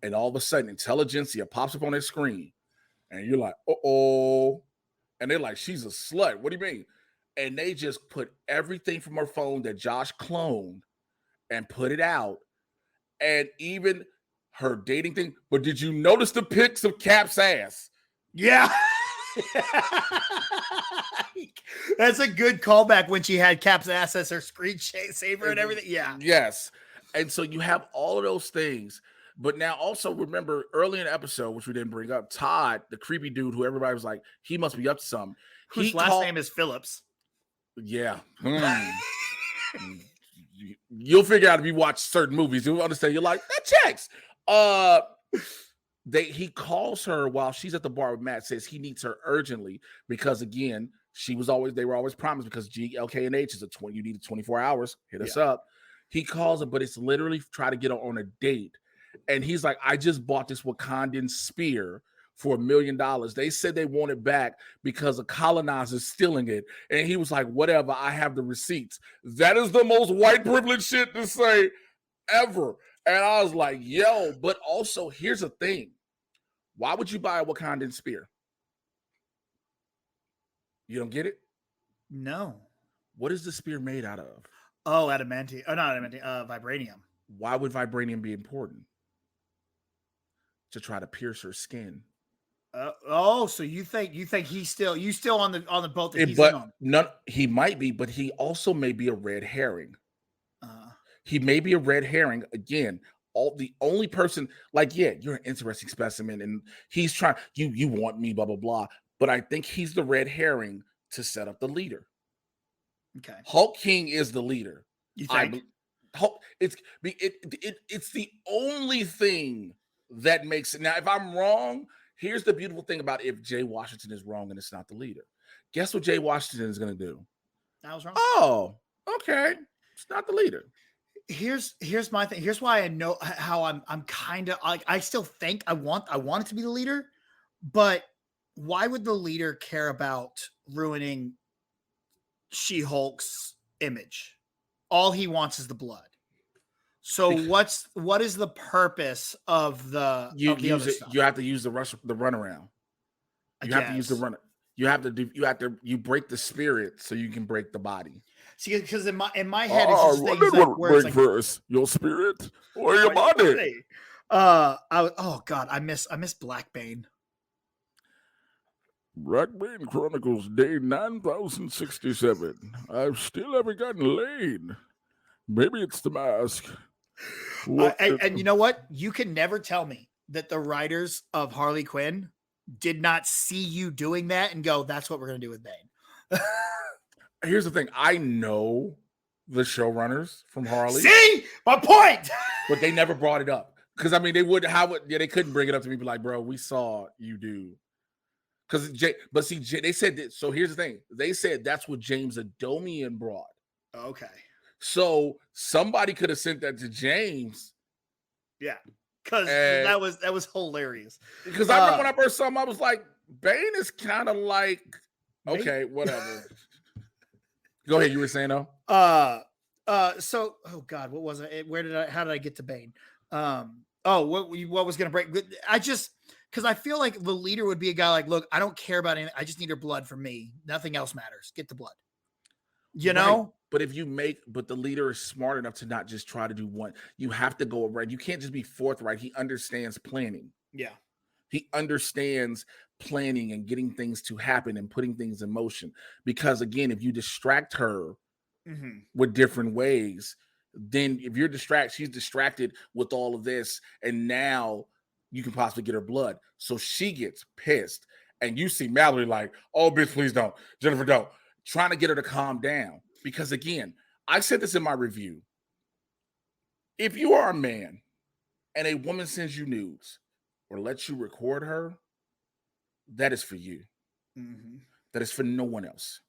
And all of a sudden, Intelligentsia pops up on their screen. And you're like, uh-oh. And they're like, she's a slut. What do you mean? And they just put everything from her phone that Josh cloned and put it out and even her dating thing. But did you notice the pics of Cap's ass? Yeah. That's a good callback when she had Cap's ass as her screensaver and everything. Yeah. Yes. And so you have all of those things. But now also remember early in the episode, which we didn't bring up, Todd, the creepy dude who everybody was like, he must be up to something. Whose last name is Phillips. Yeah. You'll figure out if you watch certain movies. You'll understand. You're like, that checks. He calls her while she's at the bar with Matt, says he needs her urgently because again, they were always promised because GLK&H is you need 24 hours. Hit us up. He calls her, but it's literally try to get her on a date. And he's like, I just bought this Wakandan spear for $1 million. They said they want it back because a colonizer's stealing it. And he was like, whatever, I have the receipts. That is the most white privilege shit to say ever. And I was like, yo, but also here's the thing. Why would you buy a Wakandan spear? You don't get it? No. What is the spear made out of? Oh, adamantium. Oh, not adamantium. Vibranium. Why would vibranium be important? To try to pierce her skin. So you think you still on the boat that he's in on? He might be, but he also may be a red herring. He may be a red herring again. The only person, like, yeah, you're an interesting specimen, and he's trying. You want me, blah blah blah. But I think he's the red herring to set up the leader. Okay, Hulk King is the leader. You think? It's the only thing that makes it. Now, if I'm wrong, here's the beautiful thing about if Jay Washington is wrong and it's not the leader. Guess what Jay Washington is going to do? I was wrong. Oh, okay. It's not the leader. Here's my thing. Here's why I know how I'm kind of like, I still think I want it to be the leader, but why would the leader care about ruining She-Hulk's image? All he wants is the blood. So what is the purpose of the you of the use other it? stuff? You have to use the runaround. You have to use the run. You break the spirit so you can break the body. See, because in my head, it's just things where it's first, your spirit or your body. Oh God, I miss Blackbane. Blackbane Chronicles Day 9067. I've still haven't gotten laid. Maybe it's the mask. And you know what? You can never tell me that the writers of Harley Quinn did not see you doing that and go, that's what we're going to do with Bane. Here's the thing. I know the showrunners from Harley. See? My point! But they never brought it up. Because, I mean, they couldn't bring it up to me, be like, bro, we saw you do. Because, they said that. So here's the thing. They said that's what James Adomian brought. Okay. So somebody could have sent that to James. Yeah. Because that was hilarious. Because I remember when I first saw him, I was like, Bane is kind of like, okay, whatever. Go ahead. You were saying though? So, oh God, what was it? How did I get to Bane? What was going to break? Because I feel like the leader would be a guy like, look, I don't care about anything. I just need her blood for me. Nothing else matters. Get the blood. You know? But but the leader is smart enough to not just try to do one. You have to go around. You can't just be forthright. He understands planning. Yeah. He understands planning and getting things to happen and putting things in motion. Because again, if you distract her with different ways, then if she's distracted with all of this, and now you can possibly get her blood. So she gets pissed. And you see Mallory like, oh, bitch, please don't. Jennifer, don't. Trying to get her to calm down. Because again, I said this in my review. If you are a man and a woman sends you nudes or lets you record her, that is for you. That is for no one else.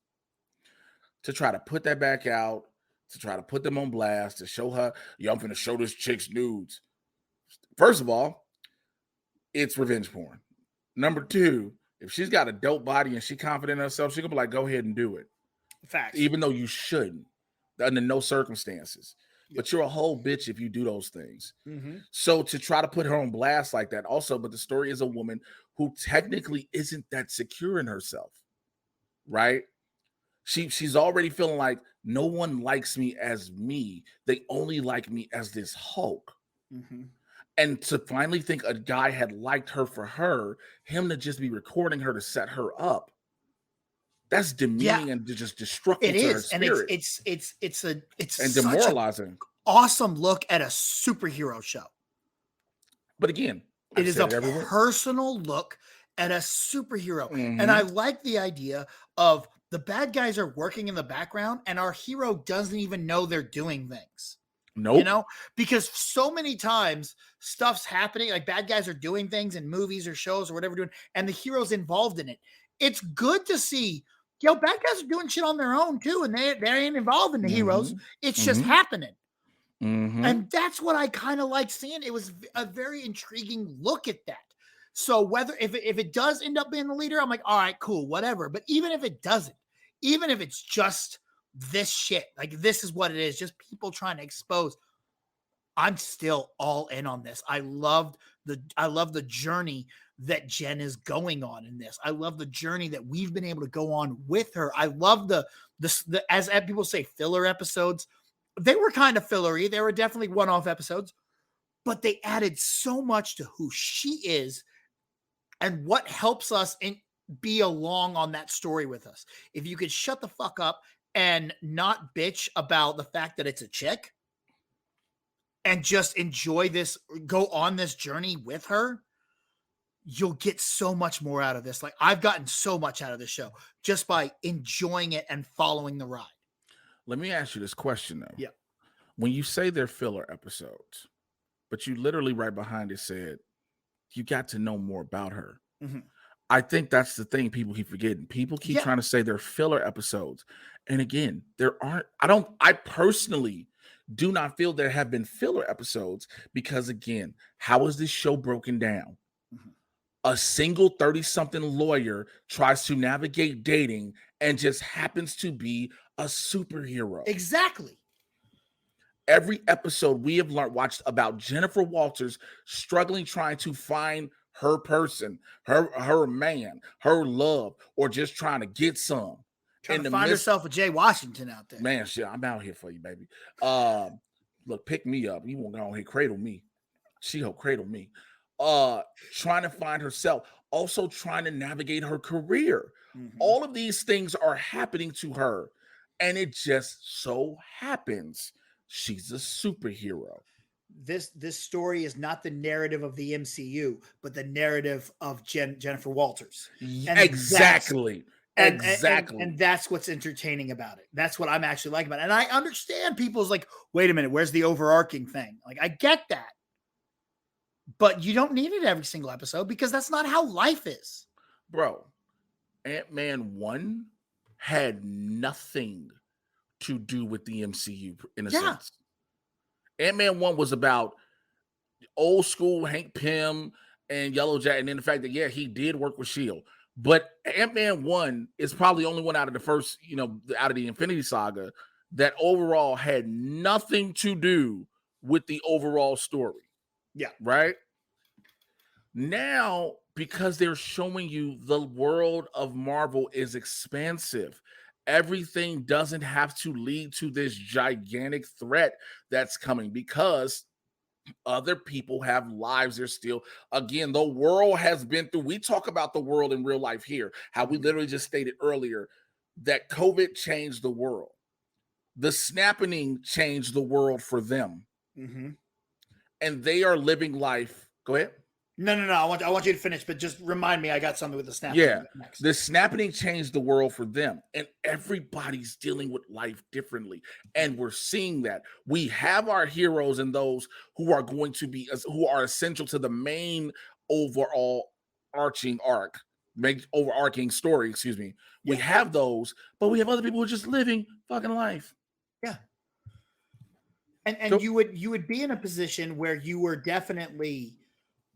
To try to put that back out, to try to put them on blast, to show her, yo, I'm going to show this chick's nudes. First of all, it's revenge porn. Number two, if she's got a dope body and she's confident in herself, she's going to be like, go ahead and do it. Facts. Even though you shouldn't, under no circumstances. But you're a whole bitch if you do those things. So to try to put her on blast like that, also, but the story is a woman who technically isn't that secure in herself, right? She's already feeling like no one likes me as me. They only like me as this Hulk. Mm-hmm. And to finally think a guy had liked her for her, him to just be recording her to set her up, that's demeaning and just destructive It to her is, and spirit it's and such an demoralizing. awesome look at a superhero show. But again, It I've is a said it everywhere. personal look at a superhero. Mhm. And I like the idea of the bad guys are working in the background and our hero doesn't even know they're doing things. Nope. You know, because so many times stuff's happening, like bad guys are doing things in movies or shows or whatever doing, and the hero's involved in it. It's good to see, bad guys are doing shit on their own too, and they ain't involved in the heroes. It's just happening. Mm-hmm. And that's what I kind of like seeing. It was a very intriguing look at that. So whether if it does end up being the leader, I'm like, all right, cool, whatever. But even if it doesn't, even if it's just this shit, like this is what it is, just people trying to expose, I'm still all in on this. I love the journey that Jen is going on in this. I love the journey that we've been able to go on with her. I love the as people say, filler episodes. They were kind of fillery. They were definitely one-off episodes, but they added so much to who she is and what helps us be along on that story with us. If you could shut the fuck up and not bitch about the fact that it's a chick and just enjoy this, go on this journey with her, you'll get so much more out of this. Like I've gotten so much out of this show just by enjoying it and following the ride. Let me ask you this question though. Yeah. When you say they're filler episodes, but you literally right behind it said you got to know more about her. Mm-hmm. I think that's the thing people keep forgetting. People keep trying to say they're filler episodes. And again, I personally do not feel there have been filler episodes because again, how is this show broken down? Mm-hmm. A single 30-something lawyer tries to navigate dating and just happens to be a superhero. Exactly. Every episode we have watched about Jennifer Walters struggling, trying to find her person, her man, her love, or just trying to get some. Trying to find herself a Jay Washington out there. Man, shit, I'm out here for you, baby. Look, pick me up. You won't go on here, cradle me. She-Hulk, cradle me. Trying to find herself, also trying to navigate her career. Mm-hmm. All of these things are happening to her, and it just so happens she's a superhero. This story is not the narrative of the MCU, but the narrative of Jennifer Walters. And Exactly. And that's what's entertaining about it. That's what I'm actually liking about it. And I understand people's like, wait a minute, where's the overarching thing? Like, I get that. But you don't need it every single episode because that's not how life is. Bro, Ant-Man 1 had nothing to do with the MCU in a sense. Ant-Man 1 was about old school Hank Pym and Yellow Jacket, and then the fact that he did work with S.H.I.E.L.D. But Ant-Man 1 is probably the only one out of the first, out of the Infinity Saga that overall had nothing to do with the overall story. Yeah. Right? Now, because they're showing you the world of Marvel is expansive. Everything doesn't have to lead to this gigantic threat that's coming because other people have lives. They're still, again, the world has been through. We talk about the world in real life here, how we literally just stated earlier that COVID changed the world. The snapping changed the world for them. Mm-hmm. And they are living life. Go ahead. No. I want you to finish, but just remind me. I got something with the snapping. Yeah, next. The snapping changed the world for them, and everybody's dealing with life differently, and we're seeing that. We have our heroes and those who are going to be who are essential to the main overarching story. Excuse me. We have those, but we have other people who are just living fucking life. Yeah. And you would be in a position where you were definitely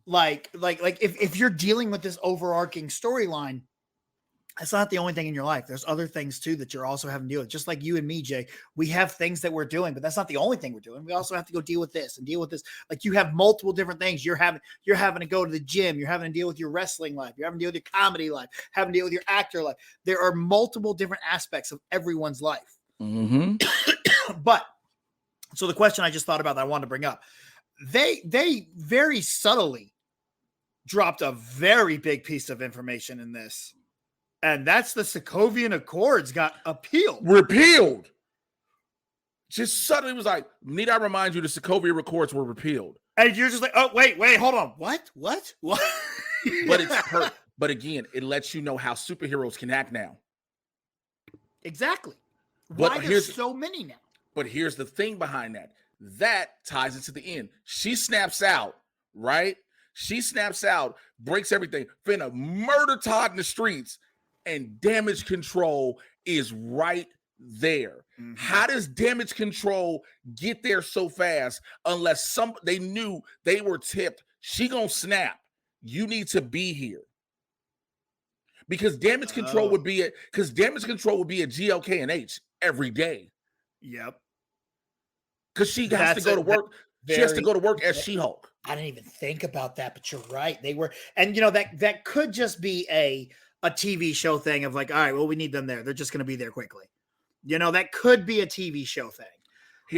like if you're dealing with this overarching storyline, that's not the only thing in your life. There's other things too that you're also having to deal with. Just like you and me, Jay, we have things that we're doing, but that's not the only thing we're doing. We also have to go deal with this and deal with this. Like you have multiple different things. You're having to go to the gym. You're having to deal with your wrestling life. You're having to deal with your comedy life, having to deal with your actor life. There are multiple different aspects of everyone's life. Mm-hmm. But so the question I just thought about that I wanted to bring up, they very subtly dropped a very big piece of information in this, and that's the Sokovian Accords got repealed. Just suddenly was like, need I remind you the Sokovia Accords were repealed? And you're just like, oh, wait, hold on. What? But but again, it lets you know how superheroes can act now. Exactly. But Why there's so many now? But here's the thing behind that. That ties into the end. She snaps out, right? She snaps out, breaks everything, finna murder Todd in the streets, and Damage Control is right there. Mm-hmm. How does Damage Control get there so fast unless they knew they were tipped? She gonna snap. You need to be here. Because Damage Control would be at GLK and H every day. Yep. Because she has to go to work. She has to go to work as She-Hulk. I didn't even think about that, but you're right. They were, and you know, that could just be a TV show thing of like, all right, well, we need them there. They're just going to be there quickly. You know, that could be a TV show thing.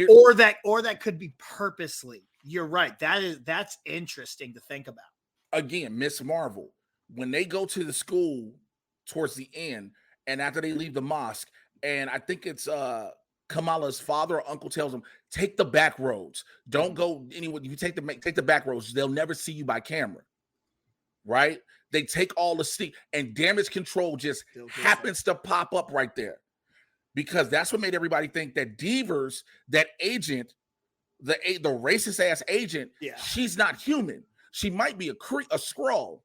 Or that could be purposely. You're right. That's interesting to think about. Again, Miss Marvel, when they go to the school towards the end, and after they leave the mosque, and I think it's Kamala's father or uncle tells them, take the back roads. Don't go anywhere. You take the back roads. They'll never see you by camera. Right? They take all the steam, and Damage Control just happens to pop up right there. Because that's what made everybody think that Devers, that agent, the racist ass agent, she's not human. She might be a Skrull.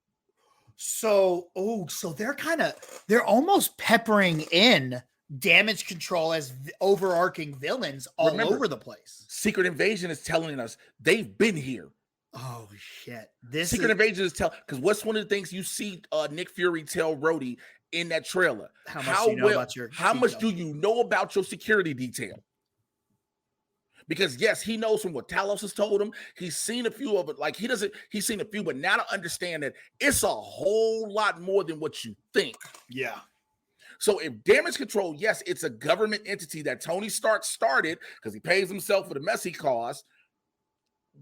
So they're almost peppering in Damage Control as overarching villains all over the place. Secret Invasion is telling us they've been here. Oh shit! Invasion is because what's one of the things you see Nick Fury tell Rhodey in that trailer? How much do you know about your security detail? Because yes, he knows from what Talos has told him. He's seen a few of it. Like he's seen a few, but now to understand that it's a whole lot more than what you think. Yeah. So if Damage Control, yes, it's a government entity that Tony Stark started because he pays himself for the mess he caused.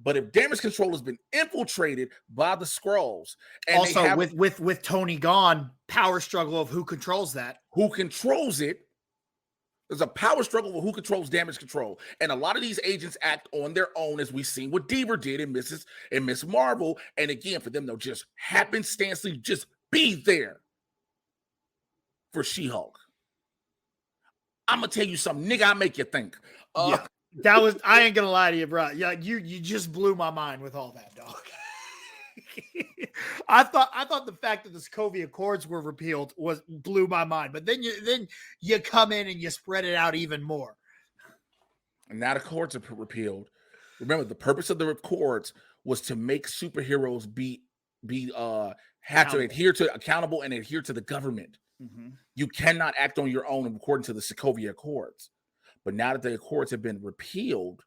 But if Damage Control has been infiltrated by the Skrulls, and also with Tony gone, power struggle of who controls that. Who controls it? There's a power struggle with who controls Damage Control. And a lot of these agents act on their own, as we've seen what Deaver did in Miss Marvel. And again, for them, they'll just happenstancely just be there for She-Hulk. I'm going to tell you something, nigga, I make you think. Yeah. I ain't gonna lie to you, bro. Yeah, you just blew my mind with all that, dog. I thought the fact that the Sokovia Accords were repealed blew my mind, but then you come in and you spread it out even more. And now the Accords are repealed. Remember, the purpose of the Accords was to make superheroes have to adhere to accountable and adhere to the government. Mm-hmm. You cannot act on your own according to the Sokovia Accords. But now that the Accords have been repealed,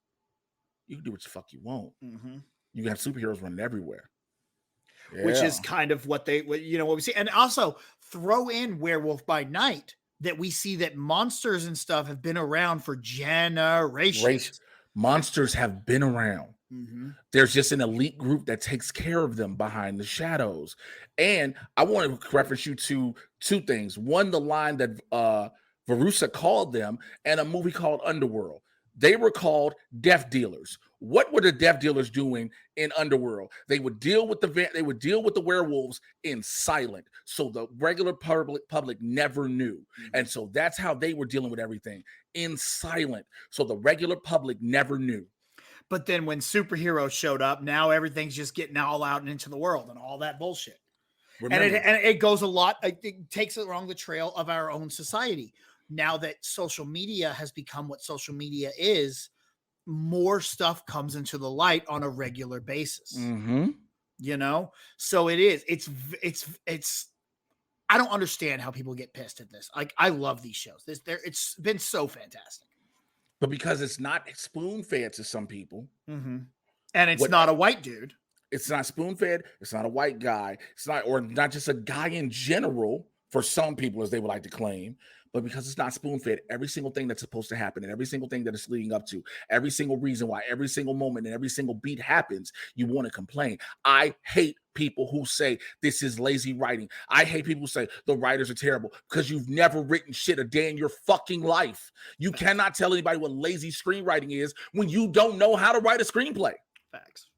you can do what the fuck you want. Mm-hmm. You can have superheroes running everywhere. Yeah. Which is kind of what we see. And also throw in Werewolf by Night, that we see that monsters and stuff have been around for generations. Monsters have been around. Mm-hmm. There's just an elite group that takes care of them behind the shadows. And I want to reference you to two things. One, the line that Verussa called them, and a movie called Underworld. They were called death dealers. What were the death dealers doing in Underworld? They would deal with the werewolves in silent, so the regular public never knew. Mm-hmm. And so that's how they were dealing with everything, in silent, so the regular public never knew. But then when superheroes showed up, now everything's just getting all out and into the world and all that bullshit. Remember, and it goes a lot. It takes it along the trail of our own society. Now that social media has become what social media is, more stuff comes into the light on a regular basis. Mm-hmm. You know, so it's. I don't understand how people get pissed at this. Like, I love these shows. It's been so fantastic. But because it's not spoon-fed to some people, mm-hmm. And it's not a white dude. It's not spoon-fed. It's not a white guy. It's not, or not just a guy in general. for some people, as they would like to claim, but because it's not spoon-fed, every single thing that's supposed to happen and every single thing that it's leading up to, every single reason why every single moment and every single beat happens, you want to complain. I hate people who say this is lazy writing. I hate people who say the writers are terrible because you've never written shit a day in your fucking life. You cannot tell anybody what lazy screenwriting is when you don't know how to write a screenplay. Facts.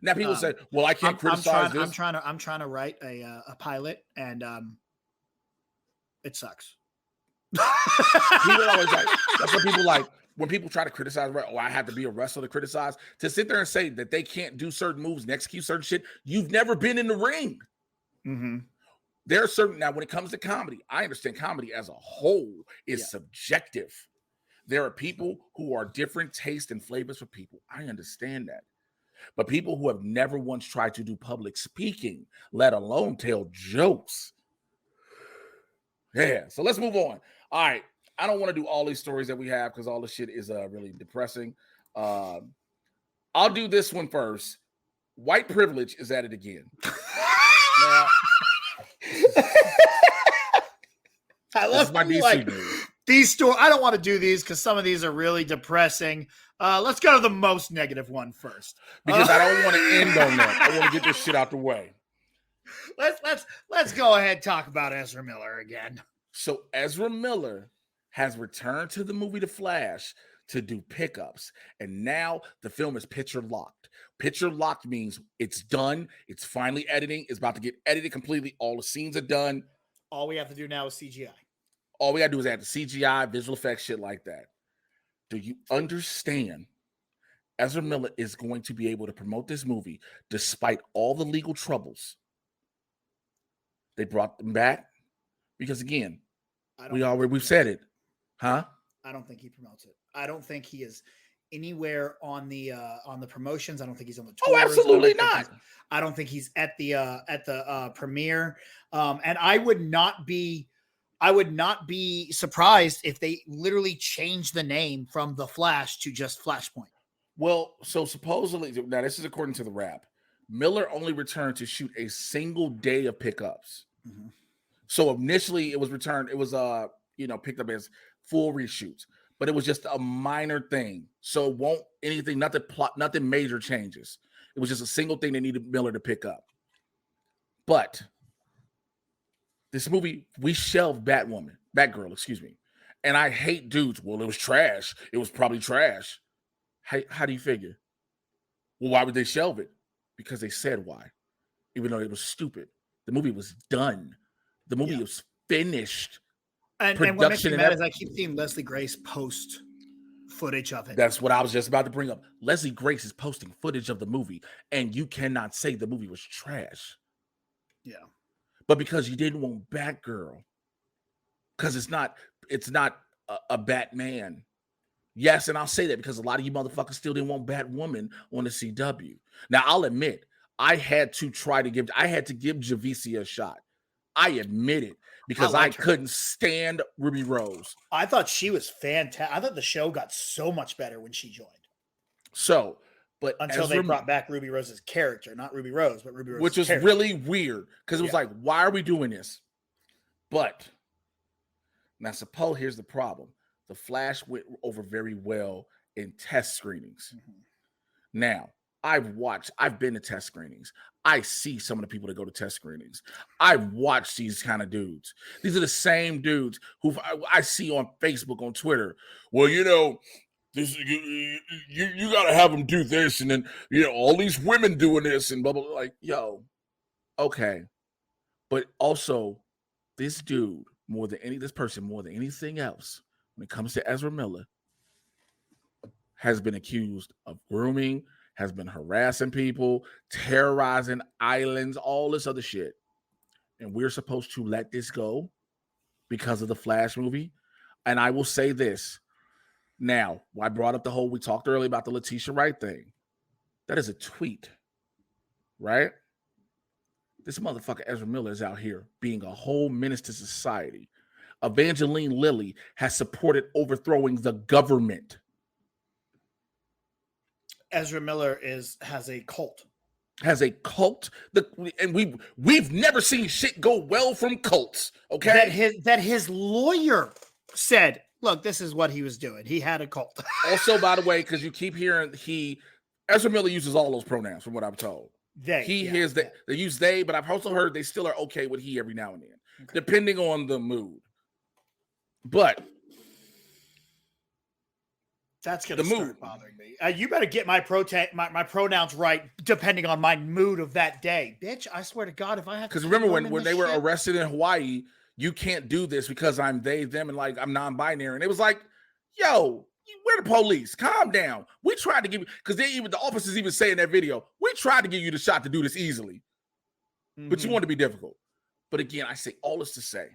Now people say, "Well, I can't criticize this." I'm trying to write a pilot, and it sucks. People always like, that's what people like when people try to criticize. Oh, I have to be a wrestler to criticize. To sit there and say that they can't do certain moves and execute certain shit. You've never been in the ring. Mm-hmm. There are certain, now when it comes to comedy, I understand comedy as a whole is subjective. There are people who are different tastes and flavors for people. I understand that. But people who have never once tried to do public speaking, let alone tell jokes. Yeah, so let's move on. All right. I don't want to do all these stories that we have because all this shit is really depressing. I'll do this one first. White privilege is at it again. Now, I love my DC these stories. I don't want to do these because some of these are really depressing. Let's go to the most negative one first. Because I don't want to end on that. I want to get this shit out the way. Let's go ahead and talk about Ezra Miller again. So Ezra Miller has returned to the movie The Flash to do pickups. And now the film is picture locked. Picture locked means it's done. It's finally editing. It's about to get edited completely. All the scenes are done. All we have to do now is CGI. All we got to do is add the CGI, visual effects, shit like that. Do you understand? Ezra Miller is going to be able to promote this movie despite all the legal troubles. They brought them back because, again, we've said it. Huh? I don't think he promotes it. I don't think he is anywhere on the promotions. I don't think he's on the tours. Oh, absolutely not. I don't think he's at the premiere. And I would not be surprised if they literally changed the name from The Flash to just Flashpoint. Well, so supposedly, now this is according to the Wrap, Miller only returned to shoot a single day of pickups. Mm-hmm. So initially it was returned, it was picked up as full reshoots, but it was just a minor thing. So it won't nothing major changes. It was just a single thing they needed Miller to pick up. But this movie, we shelved Batgirl, excuse me. And I hate dudes. Well, it was trash. It was probably trash. How do you figure? Well, why would they shelve it? Because they said why. Even though it was stupid. The movie was done. The movie was finished. And what makes me mad is I keep seeing Leslie Grace post footage of it. That's what I was just about to bring up. Leslie Grace is posting footage of the movie, and you cannot say the movie was trash. Yeah. But because you didn't want Batgirl, because it's not a Batman. Yes, and I'll say that because a lot of you motherfuckers still didn't want Batwoman on the CW. Now, I'll admit, I had to give Javicia a shot. I admit it because I couldn't stand Ruby Rose. I thought she was fantastic. I thought the show got so much better when she joined. So, but until they brought back Ruby Rose's character, not Ruby Rose, but Ruby Rose, which was really weird because it was like, why are we doing this? But now, here's the problem: The Flash went over very well in test screenings. Mm-hmm. Now, I've been to test screenings. I see some of the people that go to test screenings. I've watched these kind of dudes. These are the same dudes who I see on Facebook, on Twitter. Well, this you got to have them do this, and then all these women doing this and blah blah. Like, yo, okay, but also this dude more than anything else, when it comes to Ezra Miller, has been accused of grooming, has been harassing people, terrorizing islands, all this other shit. And we're supposed to let this go because of the Flash movie. And I will say this. Now, I brought up we talked earlier about the Letitia Wright thing. That is a tweet, right? This motherfucker Ezra Miller is out here being a whole menace to society. Evangeline Lilly has supported overthrowing the government. Ezra Miller has a cult. has a cult, and we've never seen shit go well from cults. Okay, that his lawyer said, "Look, this is what he was doing. He had a cult." Also, by the way, because you keep hearing Ezra Miller uses all those pronouns, from what I'm told. They use they, but I've also heard they still are okay with he every now and then, depending on the mood. But that's going to start bothering me. You better get my pronouns right, depending on my mood of that day, bitch. I swear to God, if I have, because remember when they were arrested in Hawaii, you can't do this because I'm they, them, and like I'm non-binary, and it was like, yo, we're the police. Calm down. We tried to give you, because the officers even say in that video, we tried to give you the shot to do this easily, but you want to be difficult. But again, I say all this to say,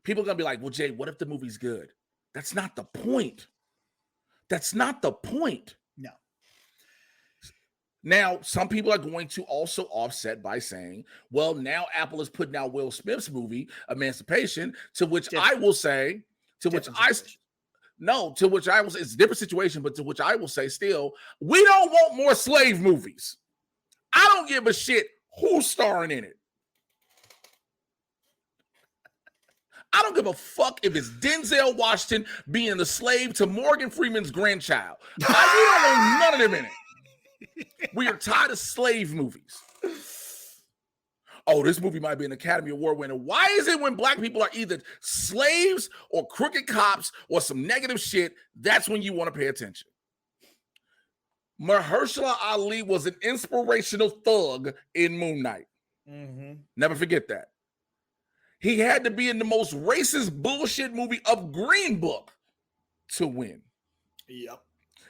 people are gonna be like, well, Jay, what if the movie's good? That's not the point. That's not the point. No. Now, some people are going to also offset by saying, well, now Apple is putting out Will Smith's movie, Emancipation, to which I will say, it's a different situation, but to which I will say still, we don't want more slave movies. I don't give a shit who's starring in it. I don't give a fuck if it's Denzel Washington being the slave to Morgan Freeman's grandchild. We don't want none of them in it. We are tired of slave movies. Oh, this movie might be an Academy Award winner. Why is it when black people are either slaves or crooked cops or some negative shit, that's when you want to pay attention? Mahershala Ali was an inspirational thug in Moon Knight. Never forget that. He had to be in the most racist bullshit movie of Green Book to win. Yep.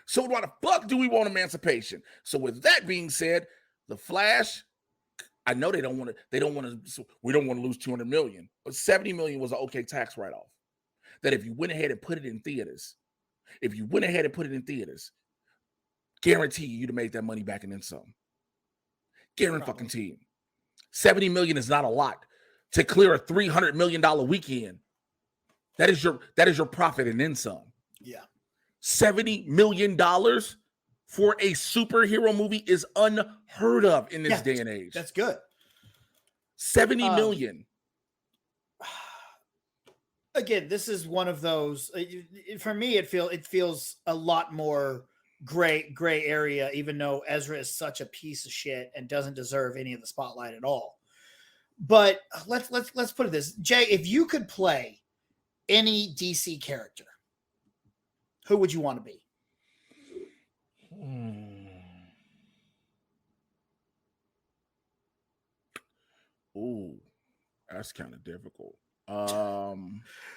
So why the fuck do we want Emancipation? So with that being said, The Flash, I know we don't want to lose 200 million, but 70 million was an okay tax write-off. That if you went ahead and put it in theaters, guarantee you'd have made that money back and then some. Guarantee you. 70 million is not a lot to clear a $300 million weekend. That is your profit and then some. Yeah. $70 million for a superhero movie is unheard of in this day and age. That's good. 70 million. Again, this is one of those. For me, it feels a lot more gray area, even though Ezra is such a piece of shit and doesn't deserve any of the spotlight at all. But let's put it this, Jay, if you could play any DC character, who would you want to be? Ooh, that's kind of difficult.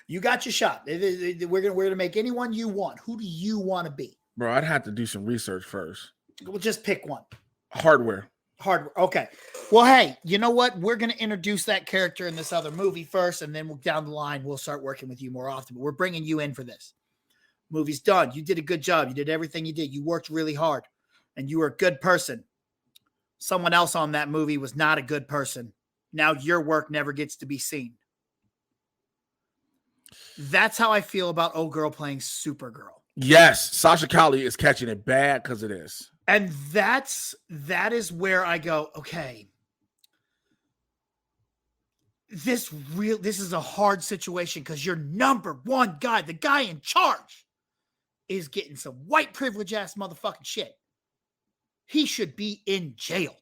You got your shot. We're gonna make anyone you want. Who do you want to be? Bro, I'd have to do some research first. We'll just pick one. Hardware. Okay. Well, hey, you know what? We're going to introduce that character in this other movie first, and then down the line, we'll start working with you more often. But we're bringing you in for this. Movie's done. You did a good job. You did everything you did. You worked really hard, and you were a good person. Someone else on that movie was not a good person. Now your work never gets to be seen. That's how I feel about old girl playing Supergirl. Yes, Sasha Calle is catching it bad because of this. And that is where I go, okay, this is a hard situation because your number one guy, the guy in charge, is getting some white privilege ass motherfucking shit. He should be in jail.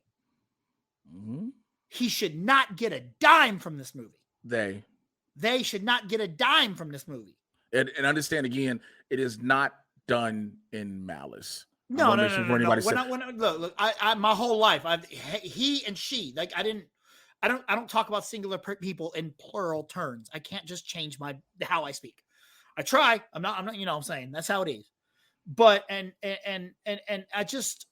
Mm-hmm. He should not get a dime from this movie. They should not get a dime from this movie. And understand again, it is not done in malice. No. Look, I my whole life, he and she, like I don't talk about singular people in plural terms. I can't just change how I speak. I try. I'm not. I'm saying that's how it is. But and I just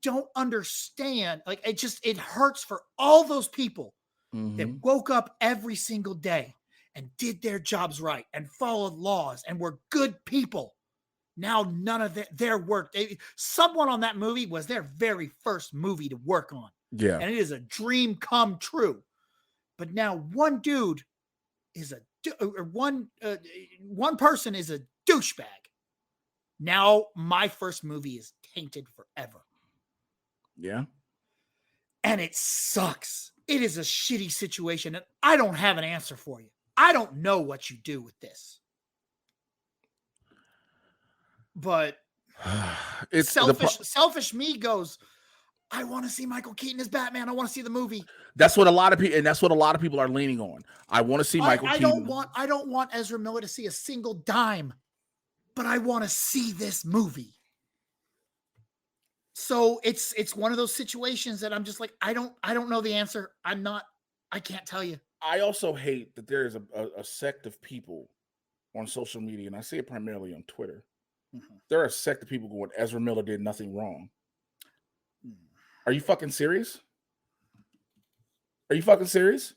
don't understand. Like it hurts for all those people that woke up every single day and did their jobs right and followed laws and were good people. Now none of their work. Someone on that movie was their very first movie to work on. Yeah, and it is a dream come true. But now one dude is one person is a douchebag. Now my first movie is tainted forever. Yeah. and it sucks. It is a shitty situation, and I don't have an answer for you. I don't know what you do with this. But It's selfish me goes, I want to see Michael Keaton as Batman. I want to see the movie. That's what a lot of people, and that's what a lot of people are leaning on. I want to see Michael Keaton. I don't want Ezra Miller to see a single dime, but I want to see this movie. So it's one of those situations that I'm just like, I don't know the answer. I can't tell you. I also hate that there is a sect of people on social media, and I see it primarily on Twitter. Mm-hmm. There are a sect of people going, Ezra Miller did nothing wrong. Are you fucking serious? Are you fucking serious?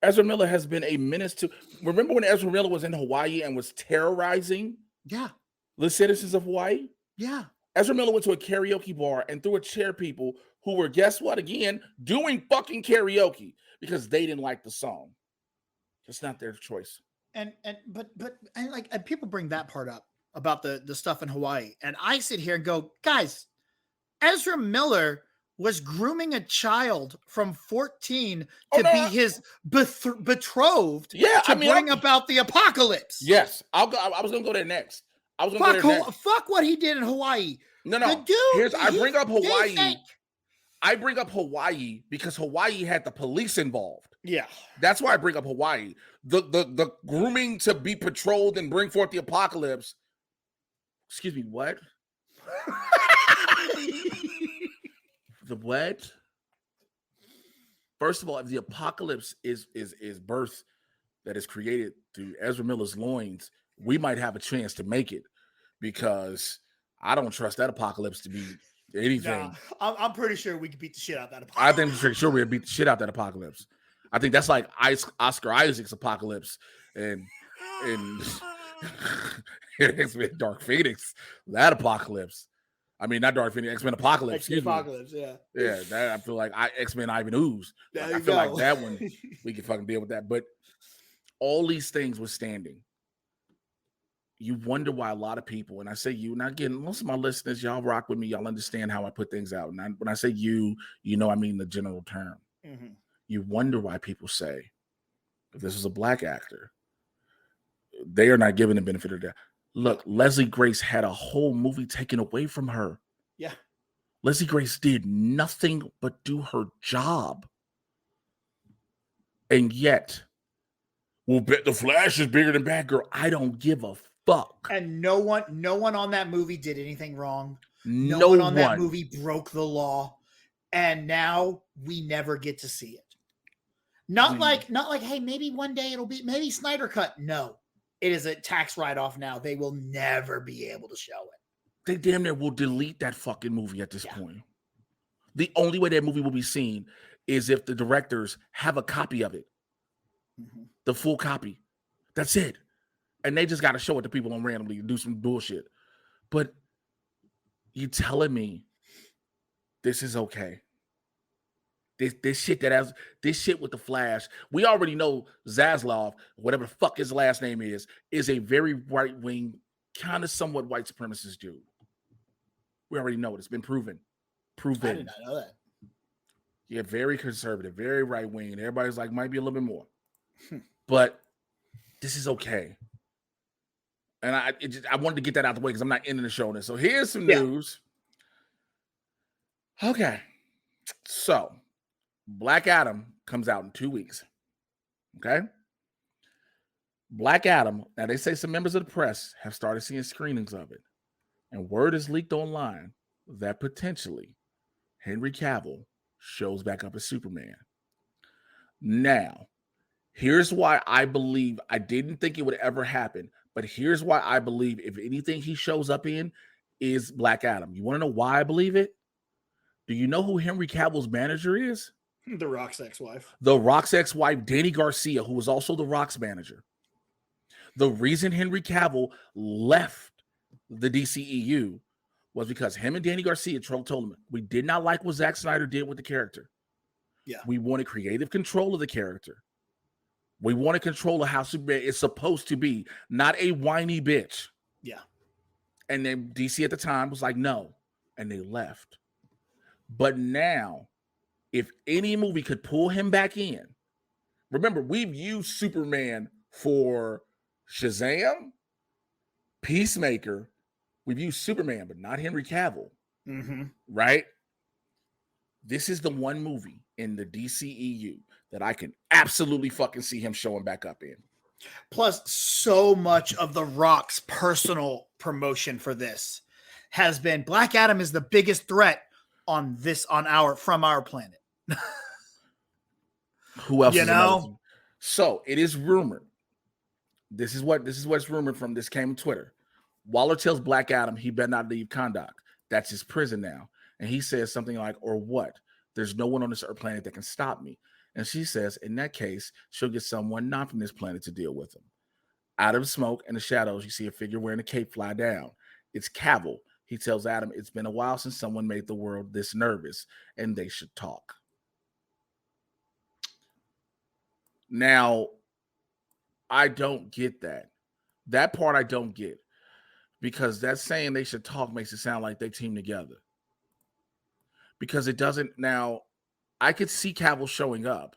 Ezra Miller has been a menace to. Remember when Ezra Miller was in Hawaii and was terrorizing the citizens of Hawaii? Yeah. Ezra Miller went to a karaoke bar and threw a chair people who were, guess what, again, doing fucking karaoke because they didn't like the song. It's not their choice. And people bring that part up about the stuff in Hawaii. And I sit here and go, guys, Ezra Miller was grooming a child from 14 to be his betrothed to bring about the apocalypse. Yes. I was going to go there next. Fuck what he did in Hawaii. No. The dude, I bring up Hawaii. I bring up Hawaii because Hawaii had the police involved. Yeah. That's why I bring up Hawaii. The grooming to be patrolled and bring forth the apocalypse. Excuse me, what? The what? First of all, if the apocalypse is birth that is created through Ezra Miller's loins, we might have a chance to make it, because I don't trust that apocalypse to be anything. No, I'm pretty sure we could beat the shit out of that apocalypse. I think pretty sure we'll beat the shit out of that apocalypse. I think that's like Oscar Isaac's apocalypse and X-Men Dark Phoenix. That apocalypse. I mean, not Dark Phoenix, X-Men Apocalypse. Apocalypse, yeah. Yeah, that, I feel like X-Men Ivan Ooze. I feel like that one, we can fucking deal with that. But all these things withstanding, you wonder why a lot of people, and I say you, and again, most of my listeners, y'all rock with me. Y'all understand how I put things out. And when I say you, I mean the general term. Mm-hmm. You wonder why people say, if this was a black actor, they are not given the benefit of that. Look, Leslie Grace had a whole movie taken away from her. Yeah. Leslie Grace did nothing but do her job. And yet, we'll bet the Flash is bigger than Batgirl. I don't give a fuck. And no one on that movie did anything wrong. No one on that movie broke the law. And now we never get to see it. Not like, hey, maybe one day it'll be, maybe Snyder Cut. No. It is a tax write-off now. They will never be able to show it. They damn near will delete that fucking movie at this point. The only way that movie will be seen is if the directors have a copy of it. Mm-hmm. The full copy. That's it. And they just got to show it to people on randomly and do some bullshit. But you telling me this is okay? This shit with the Flash, we already know Zaslav, whatever the fuck his last name is a very right-wing, kind of somewhat white supremacist dude. We already know it. It's been proven. I did not know that. Yeah, very conservative, very right-wing. And everybody's like, might be a little bit more. But this is okay. And I wanted to get that out the way because I'm not ending the show on this. So here's some news. Okay. So Black Adam comes out in 2 weeks. Okay. Black Adam. Now they say some members of the press have started seeing screenings of it. And word is leaked online that potentially Henry Cavill shows back up as Superman. Now, here's why I believe, I didn't think it would ever happen, but here's why I believe if anything he shows up in is Black Adam. You want to know why I believe it? Do you know who Henry Cavill's manager is? The Rock's ex-wife. The Rock's ex-wife, Danny Garcia, who was also the Rock's manager. The reason Henry Cavill left the DCEU was because him and Danny Garcia told him, we did not like what Zack Snyder did with the character. Yeah. We wanted creative control of the character. We wanted control of how Superman is supposed to be, not a whiny bitch. Yeah. And then DC at the time was like, no. And they left. But now if any movie could pull him back in, remember, we've used Superman for Shazam, Peacemaker. We've used Superman, but not Henry Cavill. Mm-hmm. Right? This is the one movie in the DCEU that I can absolutely fucking see him showing back up in. Plus, so much of The Rock's personal promotion for this has been Black Adam is the biggest threat from our planet. Who else? You is know? So it is rumored. This is what's rumored from this came on Twitter. Waller tells Black Adam he better not leave Kahndaq. That's his prison now. And he says something like, or what? There's no one on this earth planet that can stop me. And she says, in that case, she'll get someone not from this planet to deal with him. Out of the smoke and the shadows, you see a figure wearing a cape fly down. It's Cavill. He tells Adam, it's been a while since someone made the world this nervous, and they should talk. Now, I don't get that. That part I don't get. Because that saying they should talk makes it sound like they team together. Because it doesn't. Now, I could see Cavill showing up,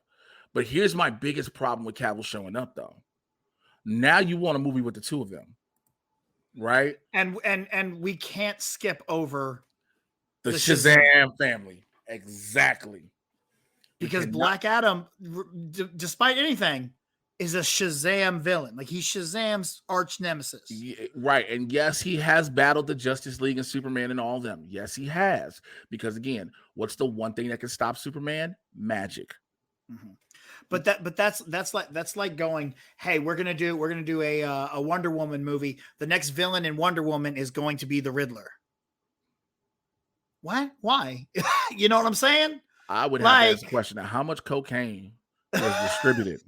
but here's my biggest problem with Cavill showing up, though. Now you want a movie with the two of them, right? And we can't skip over the Shazam family. Exactly. Because Black Adam, despite anything, is a Shazam villain. Like, he's Shazam's arch nemesis. Yeah, right. And yes, he has battled the Justice League and Superman and all of them. Yes, he has. Because again, what's the one thing that can stop Superman? Magic. Mm-hmm. But that's like going, hey, we're gonna do a Wonder Woman movie. The next villain in Wonder Woman is going to be the Riddler. What? Why? You know what I'm saying? I would have to ask the question: now, how much cocaine was distributed?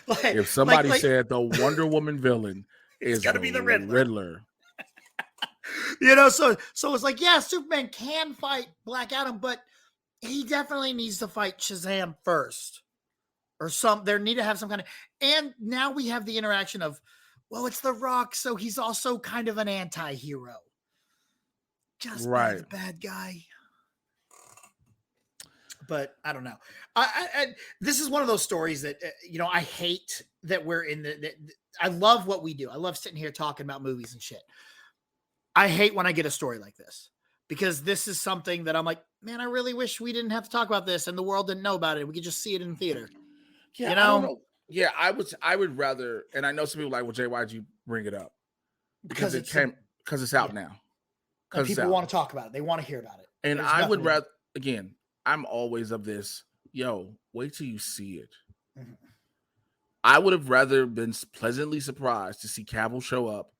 If somebody said the Wonder Woman villain is going to be the Riddler. You know, so it's like, yeah, Superman can fight Black Adam, but he definitely needs to fight Shazam first. Or there need to have some kind of, and now we have the interaction of, well, it's The Rock, so he's also kind of an anti-hero. Just right. The bad guy. But I don't know. I this is one of those stories that, I hate that we're in I love what we do. I love sitting here talking about movies and shit. I hate when I get a story like this, because this is something that I'm like, man, I really wish we didn't have to talk about this and the world didn't know about it. We could just see it in the theater. Yeah, I don't know. Yeah, I would rather, and I know some people are like, well, Jay, why'd you bring it up? Because it's out now. Because people want to talk about it. They want to hear about it. And I would rather, again, I'm always of this, wait till you see it. Mm-hmm. I would have rather been pleasantly surprised to see Cavill show up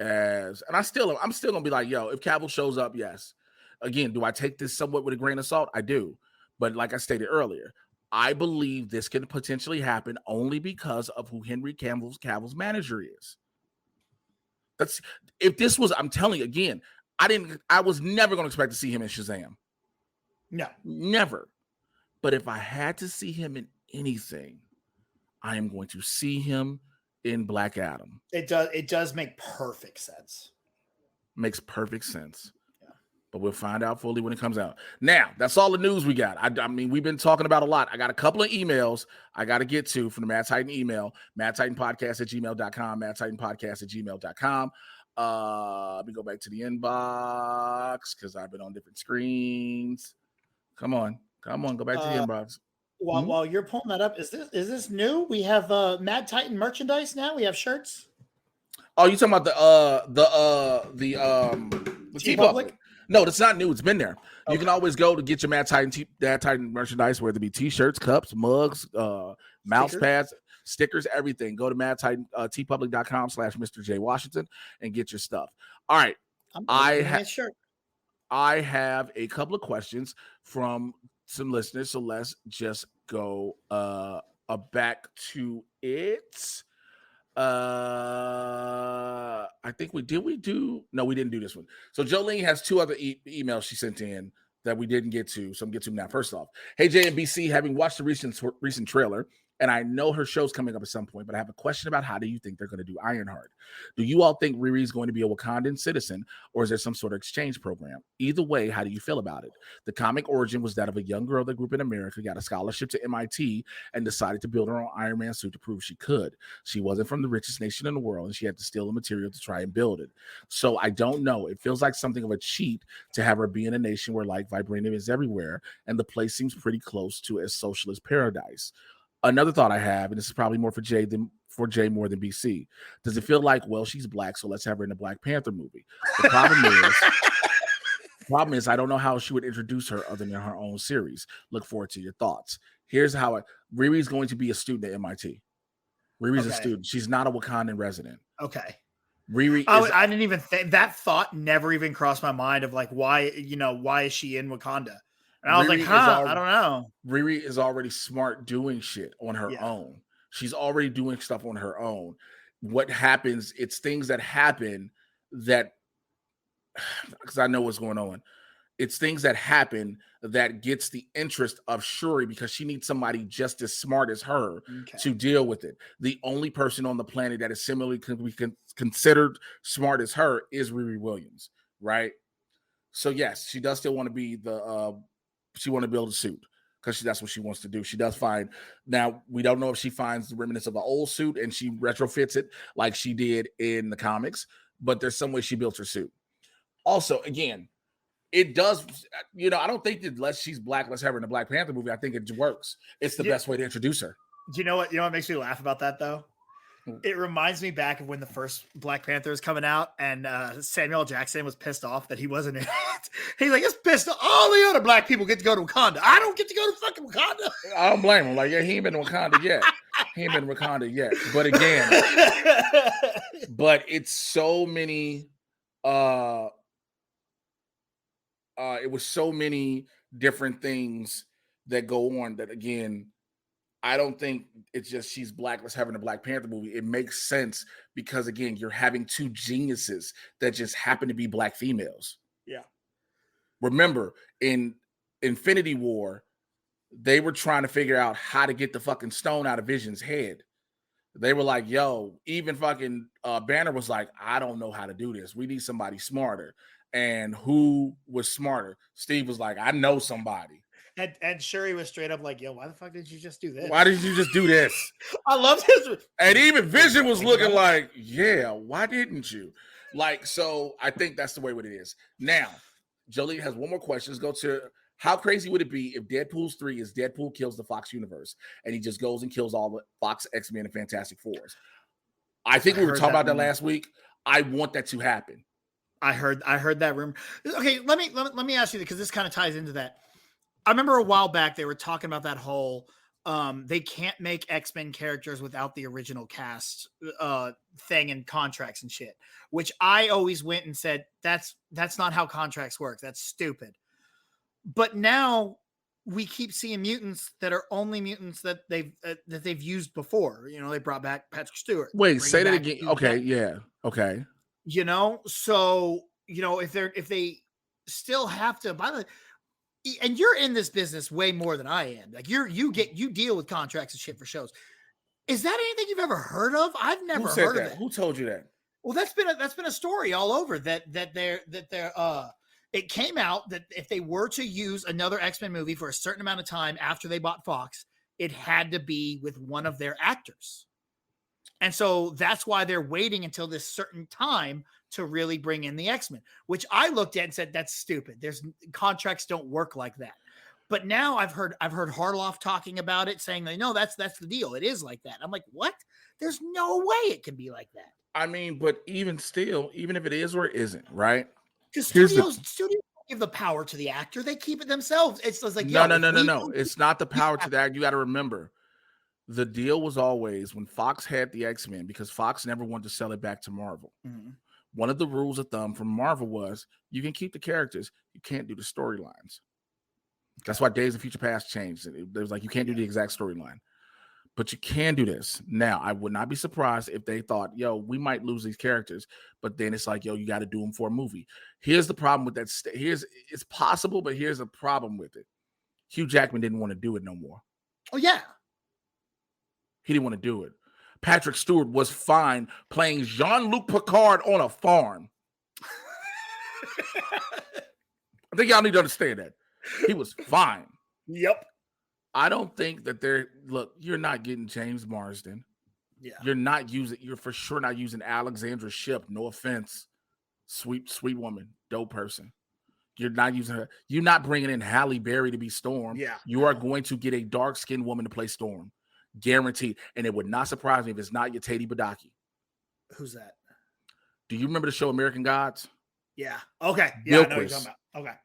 I'm still gonna be like, if Cavill shows up, yes. Again, do I take this somewhat with a grain of salt? I do. But like I stated earlier, I believe this can potentially happen only because of who Henry Cavill's manager is. I'm telling you again, I was never going to expect to see him in Shazam. No, never. But if I had to see him in anything, I am going to see him in Black Adam. It does make perfect sense. Makes perfect sense. But we'll find out fully when it comes out. Now, that's all the news we got. I mean, we've been talking about a lot. I got a couple of emails I got to get to from the Mad Titan email, madtitanpodcast@gmail.com, madtitanpodcast@gmail.com. Let me go back to the inbox because I've been on different screens. Come on, go back to the inbox. While you're pulling that up, is this new? We have Mad Titan merchandise now. We have shirts. Oh, you talking about the TeePublic? No, it's not new. It's been there. Okay. You can always go to get your Mad Titan merchandise, whether it be t-shirts, cups, mugs, mouse pads, stickers, everything. Go to tpublic.com/Mr. J Washington and get your stuff. All right. I have a couple of questions from some listeners, so let's just go back to it. I think we didn't do this one. So Jolene has two other emails she sent in that we didn't get to. So I'm getting to them now. First off, hey, J and BC, having watched the recent trailer And I know her show's coming up at some point, but I have a question about how do you think they're going to do Ironheart? Do you all think Riri is going to be a Wakandan citizen, or is there some sort of exchange program? Either way, how do you feel about it? The comic origin was that of a young girl that grew up in America, got a scholarship to MIT, and decided to build her own Iron Man suit to prove she could. She wasn't from the richest nation in the world, and she had to steal the material to try and build it. So I don't know. It feels like something of a cheat to have her be in a nation where like vibranium is everywhere, and the place seems pretty close to a socialist paradise. Another thought I have, and this is probably more for Jay more than BC. Does it feel like, well, she's black, so let's have her in a Black Panther movie? The problem is I don't know how she would introduce her other than her own series. Look forward to your thoughts. Here's how Riri's going to be a student at MIT. Riri's a student. She's not a Wakandan resident. Okay. Riri I didn't even think that thought never even crossed my mind of like, why is she in Wakanda? And I was like, I don't know. Riri is already smart doing shit on her own. She's already doing stuff on her own. What happens, it's things that happen that, because I know what's going on. It's things that happen that gets the interest of Shuri because she needs somebody just as smart as her to deal with it. The only person on the planet that is similarly considered smart as her is Riri Williams, right? So yes, she does still want to be she want to build a suit because that's what she wants to do. She does find, now we don't know if she finds the remnants of an old suit and she retrofits it like she did in the comics, but there's some way she built her suit. Also, again, it does, I don't think that unless she's black, let's have her in a Black Panther movie. I think it works. It's the best way to introduce her. Do you know what makes me laugh about that though? It reminds me back of when the first Black Panther was coming out and Samuel Jackson was pissed off that he wasn't in it. He's like, it's pissed off. All the other black people get to go to Wakanda. I don't get to go to fucking Wakanda. I don't blame him. Like, yeah, he ain't been in Wakanda yet. But again, but it's so many, it was so many different things that go on that, again, I don't think it's just she's black, let's have her in a Black Panther movie. It makes sense because, again, you're having two geniuses that just happen to be black females. Yeah. Remember, in Infinity War, they were trying to figure out how to get the fucking stone out of Vision's head. They were like, yo, even fucking Banner was like, I don't know how to do this. We need somebody smarter. And who was smarter? Steve was like, I know somebody. And Shuri was straight up like, yo, why the fuck did you just do this? Why did you just do this? I love this. And even Vision was looking like, yeah, why didn't you? Like, so I think that's the way what it is. Now, Jolie has one more question. Let's go to, how crazy would it be if Deadpool's 3 is Deadpool kills the Fox universe and he just goes and kills all the Fox, X-Men, and Fantastic Fours? I think we were talking about that last week. I want that to happen. I heard that rumor. Okay, let me ask you, because this kind of ties into that. I remember a while back they were talking about that whole they can't make X-Men characters without the original cast thing and contracts and shit, which I always went and said that's not how contracts work. That's stupid. But now we keep seeing mutants that are only mutants that they've used before. They brought back Patrick Stewart. Wait, say that again. Okay, yeah. Okay. So if they still have to, by the way, and you're in this business way more than I am. Like you deal with contracts and shit for shows. Is that anything you've ever heard of? I've never heard of it. Who told you that? Well, that's been a story all over that it came out that if they were to use another X-Men movie for a certain amount of time after they bought Fox, it had to be with one of their actors. And so that's why they're waiting until this certain time to really bring in the X-Men, which I looked at and said, that's stupid. Contracts don't work like that. But now I've heard Harloff talking about it, saying that, no, that's the deal. It is like that. I'm like, what? There's no way it can be like that. I mean, but even still, even if it is or it isn't, right? Because studios don't give the power to the actor. They keep it themselves. It's like, no. It's not the power to the actor. You got to remember, the deal was always when Fox had the X-Men, because Fox never wanted to sell it back to Marvel. Mm-hmm. One of the rules of thumb from Marvel was you can keep the characters, you can't do the storylines. That's why Days of Future Past changed. It was like, you can't do the exact storyline, but you can do this. Now, I would not be surprised if they thought, yo, we might lose these characters, but then it's like, yo, you got to do them for a movie. Here's the problem with that. It's possible, but here's a problem with it. Hugh Jackman didn't want to do it no more. Oh, yeah. He didn't want to do it. Patrick Stewart was fine playing Jean-Luc Picard on a farm. I think y'all need to understand that. He was fine. Yep. I don't think that you're not getting James Marsden. Yeah. You're for sure not using Alexandra Shipp. No offense. Sweet woman, dope person. You're not using her. You're not bringing in Halle Berry to be Storm. Yeah. You are going to get a dark-skinned woman to play Storm. Guaranteed. And it would not surprise me if it's not Yetedi Badaki. Who's that? Do you remember the show American Gods? Yeah. Okay. Yeah, I know what you're Gilchrist. talking about. Okay.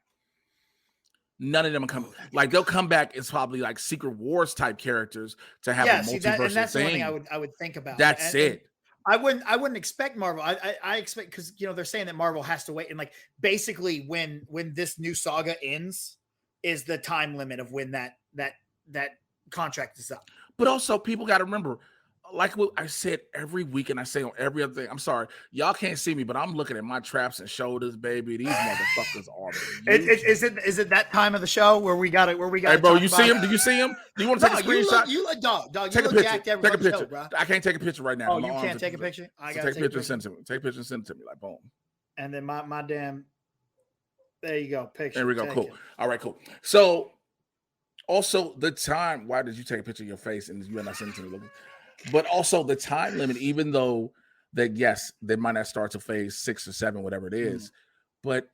None of them come. Like they'll come back as probably like Secret Wars type characters to have a multiversal that's the one thing. thing I would think about. That's it. I wouldn't expect Marvel. I expect, because they're saying that Marvel has to wait, and like basically when this new saga ends is the time limit of when that contract is up. But also, people got to remember, like what I said every week, and I say on every other thing. I'm sorry, y'all can't see me, but I'm looking at my traps and shoulders, baby. These motherfuckers are. Is it that time of the show where we got it? Hey, bro, you see him? Do you see him? Do you want to take a screenshot? You look dog. Take You a look picture. jacked Take a picture. show, bro. I can't take a picture right now. Oh, you can't take a picture? I got to take a picture and send it to me. Take a picture and send it to me. Like boom. And then my damn. There you go. Picture. There we go. Cool. All right. Cool. So. Also, the time. Why did you take a picture of your face and you're not sending it to me? But also the time limit, even though that, yes, they might not start to phase 6 or 7, whatever it is. But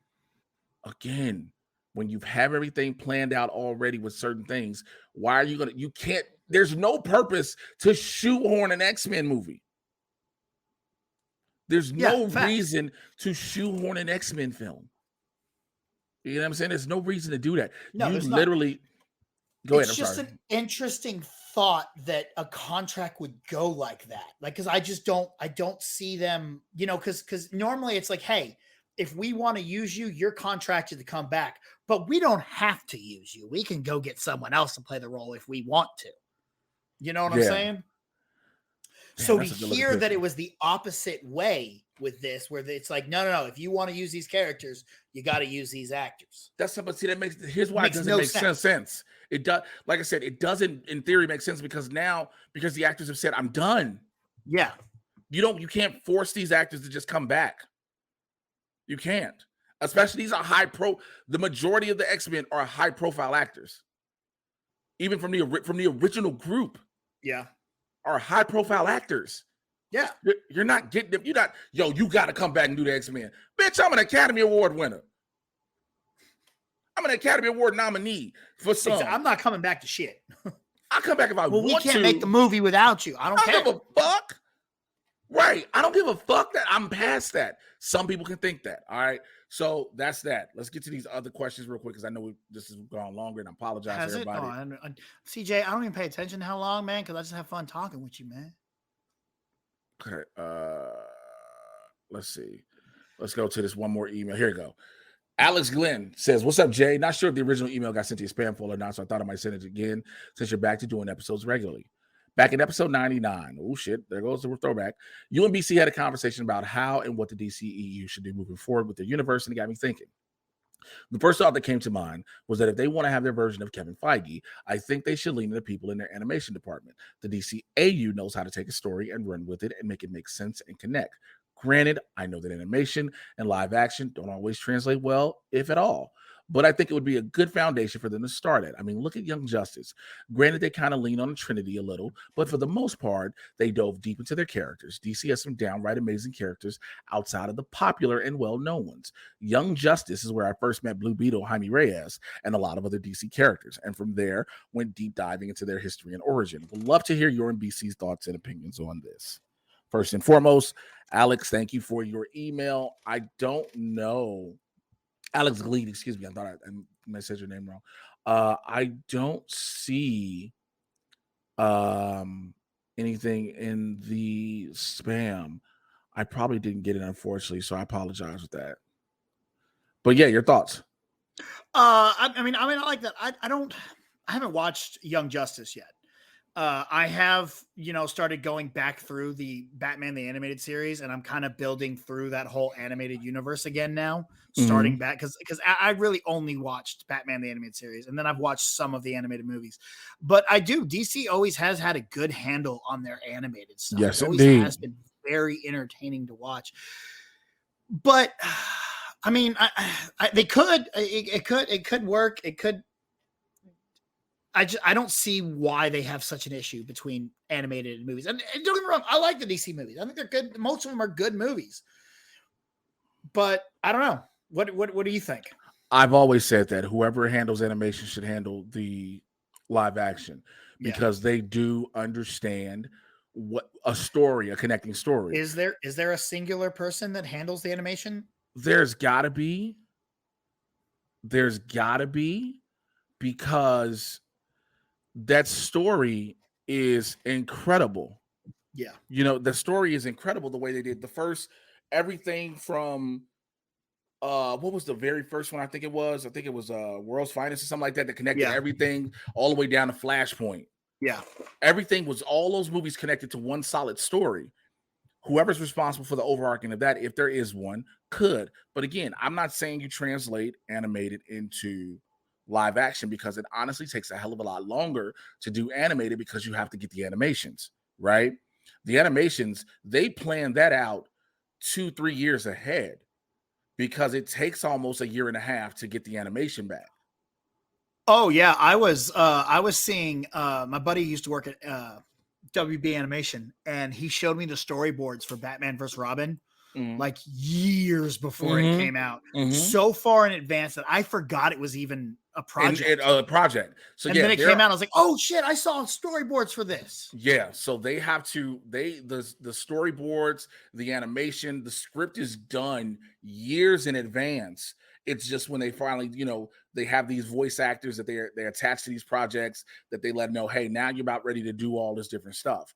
again, when you have everything planned out already with certain things, why are you can't, there's no purpose to shoehorn an X-Men movie. There's no reason to shoehorn an X-Men film. You know what I'm saying? There's no reason to do that. No, you literally... Go ahead. It's just an interesting thought that a contract would go like that. Like, because I don't see them, because normally it's like, hey, if we want to use you, you're contracted to come back, but we don't have to use you. We can go get someone else to play the role if we want to. You know what I'm saying? Man, so to hear that it was the opposite way with this, where it's like, no. If you want to use these characters, you got to use these actors. Here's why it doesn't make sense. It does, like I said, it doesn't in theory make sense because the actors have said, I'm done. Yeah. You can't force these actors to just come back. You can't. Especially these are the majority of the X-Men are high profile actors. Even from the original group. Yeah. Are high profile actors. Yeah. You're not getting them. You got to come back and do the X-Men. Bitch, I'm an Academy Award winner. I'm an Academy Award nominee for some. I'm not coming back to shit. I'll come back if I want to. We can't make the movie without you. I don't care. Give a fuck. Right. I don't give a fuck that I'm past that. Some people can think that. All right. So that's that. Let's get to these other questions real quick because I know this has gone longer and I apologize to everybody. CJ, I don't even pay attention to how long, man, because I just have fun talking with you, man. Okay. Let's see. Let's go to this one more email. Here we go. Alex Glenn says, "What's up, Jay? Not sure if the original email got sent to your spam folder or not, so I thought I might send it again since you're back to doing episodes regularly. Back in episode 99, oh shit, there goes the throwback. You and BC had a conversation about how and what the DCEU should do moving forward with their universe, and it got me thinking. The first thought that came to mind was that if they want to have their version of Kevin Feige, I think they should lean into people in their animation department. The DCAU knows how to take a story and run with it and make it make sense and connect. Granted, I know that animation and live action don't always translate well, if at all. But I think it would be a good foundation for them to start at. I mean, look at Young Justice. Granted, they kind of lean on the Trinity a little, but for the most part, they dove deep into their characters. DC has some downright amazing characters outside of the popular and well-known ones. Young Justice is where I first met Blue Beetle, Jaime Reyes, and a lot of other DC characters. And from there, went deep diving into their history and origin. Would love to hear your and BC's thoughts and opinions on this. First and foremost, Alex, thank you for your email. I don't know. Alex Gleed, excuse me. I thought I said your name wrong. I don't see anything in the spam. I probably didn't get it, unfortunately, so I apologize with that. But yeah, your thoughts. I mean, I like that. I haven't watched Young Justice yet, I have, started going back through the Batman the Animated Series, and I'm kind of building through that whole animated universe again now, starting back because I really only watched Batman the Animated Series, and then I've watched some of the animated movies. But DC always has had a good handle on their animated stuff. Yes, it always indeed. has been very entertaining to watch. But I mean, they could. It could work. It could. I don't see why they have such an issue between animated and movies. And don't get me wrong, I like the DC movies. I think they're good. Most of them are good movies. But I don't know. What do you think? I've always said that whoever handles animation should handle the live action because they do understand what a connecting story. Is there a singular person that handles the animation? There's gotta be because that story is incredible. Yeah. The story is incredible the way they did everything from what was the very first one? I think it was World's Finest or something like that connected everything all the way down to Flashpoint. Yeah. Everything was all those movies connected to one solid story. Whoever's responsible for the overarching of that, if there is one, could. But again, I'm not saying you translate animated into live action because it honestly takes a hell of a lot longer to do animated because you have to get the animations, right? The animations, they plan that out 2-3 years ahead because it takes almost a year and a half to get the animation back. Oh yeah, I was seeing my buddy used to work at WB Animation, and he showed me the storyboards for Batman vs. Robin like years before it came out, so far in advance that I forgot it was even a project. So then it came out, I was like, oh shit, I saw storyboards for this. Yeah, so they have to the storyboards, the animation, the script is done years in advance. It's just when they finally, they have these voice actors that they're attached to these projects that they let them know, hey, now you're about ready to do all this different stuff.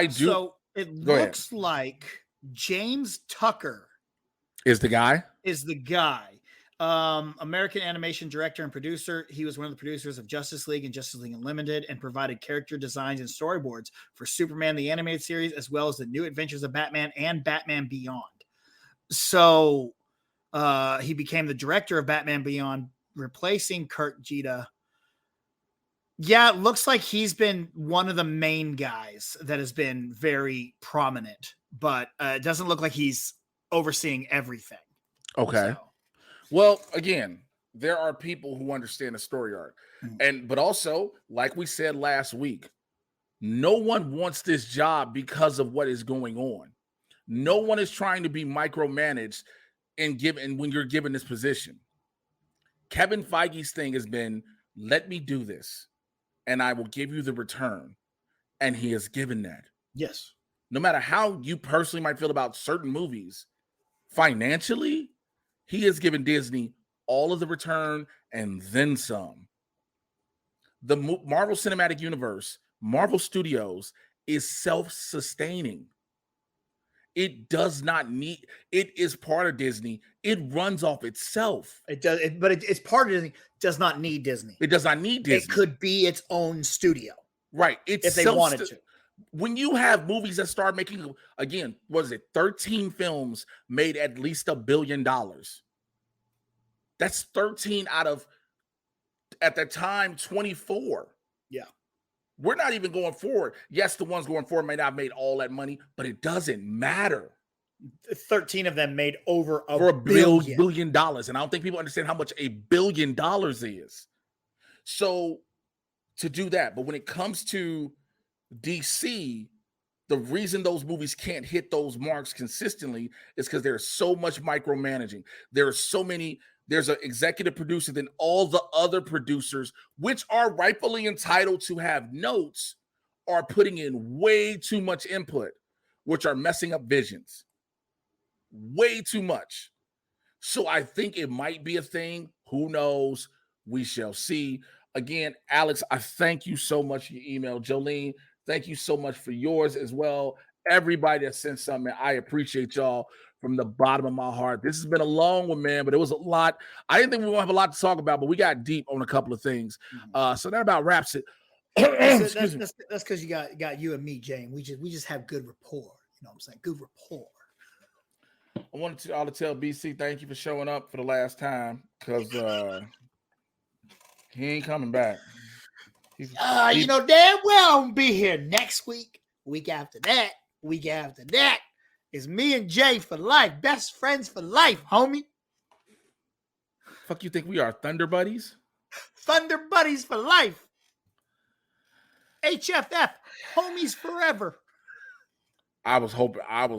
So it looks like James Tucker is the guy. American animation director and producer. He was one of the producers of Justice League and Justice League Unlimited and provided character designs and storyboards for Superman the Animated Series, as well as the New Adventures of Batman and Batman Beyond. So he became the director of Batman Beyond, replacing Kurt Jita. Yeah, it looks like he's been one of the main guys that has been very prominent, but it doesn't look like he's overseeing everything. Okay. Well, again, there are people who understand the story arc. But also, like we said last week, no one wants this job because of what is going on. No one is trying to be micromanaged when you're given this position. Kevin Feige's thing has been, let me do this, and I will give you the return. And he has given that. Yes. No matter how you personally might feel about certain movies, financially, he has given Disney all of the return and then some. The Marvel Cinematic Universe, Marvel Studios, is self-sustaining. It does not need, it is part of Disney. It runs off itself. It does, but it's part of Disney. Does not need Disney. It does not need Disney. It could be its own studio. Right. If they wanted to. When you have movies that start making, again, 13 films made at least $1 billion. That's 13 out of, at the time, 24. Yeah. We're not even going forward. Yes, the ones going forward may not have made all that money, but it doesn't matter. 13 of them made over $1 billion. And I don't think people understand how much $1 billion is. So to do that, but when it comes to DC, the reason those movies can't hit those marks consistently is because there's so much micromanaging. There's an executive producer, then all the other producers, which are rightfully entitled to have notes, are putting in way too much input, which are messing up visions. Way too much. So I think it might be a thing. Who knows? We shall see. Again, Alex, I thank you so much for your email. Jolene, thank you so much for yours as well. Everybody that sent something, I appreciate y'all from the bottom of my heart. This has been a long one, man, but it was a lot. I didn't think we were going to have a lot to talk about, but we got deep on a couple of things. So that about wraps it Excuse me. That's because you got you and me, Jane. We just have good rapport. You know what I'm saying? Good rapport. I wanted to tell BC thank you for showing up for the last time because he ain't coming back. You know damn well I'm gonna be here next week, week after that. It's me and Jay for life, best friends for life, homie. Fuck you think we are, Thunder Buddies? Thunder buddies for life. HFF, homies forever. I was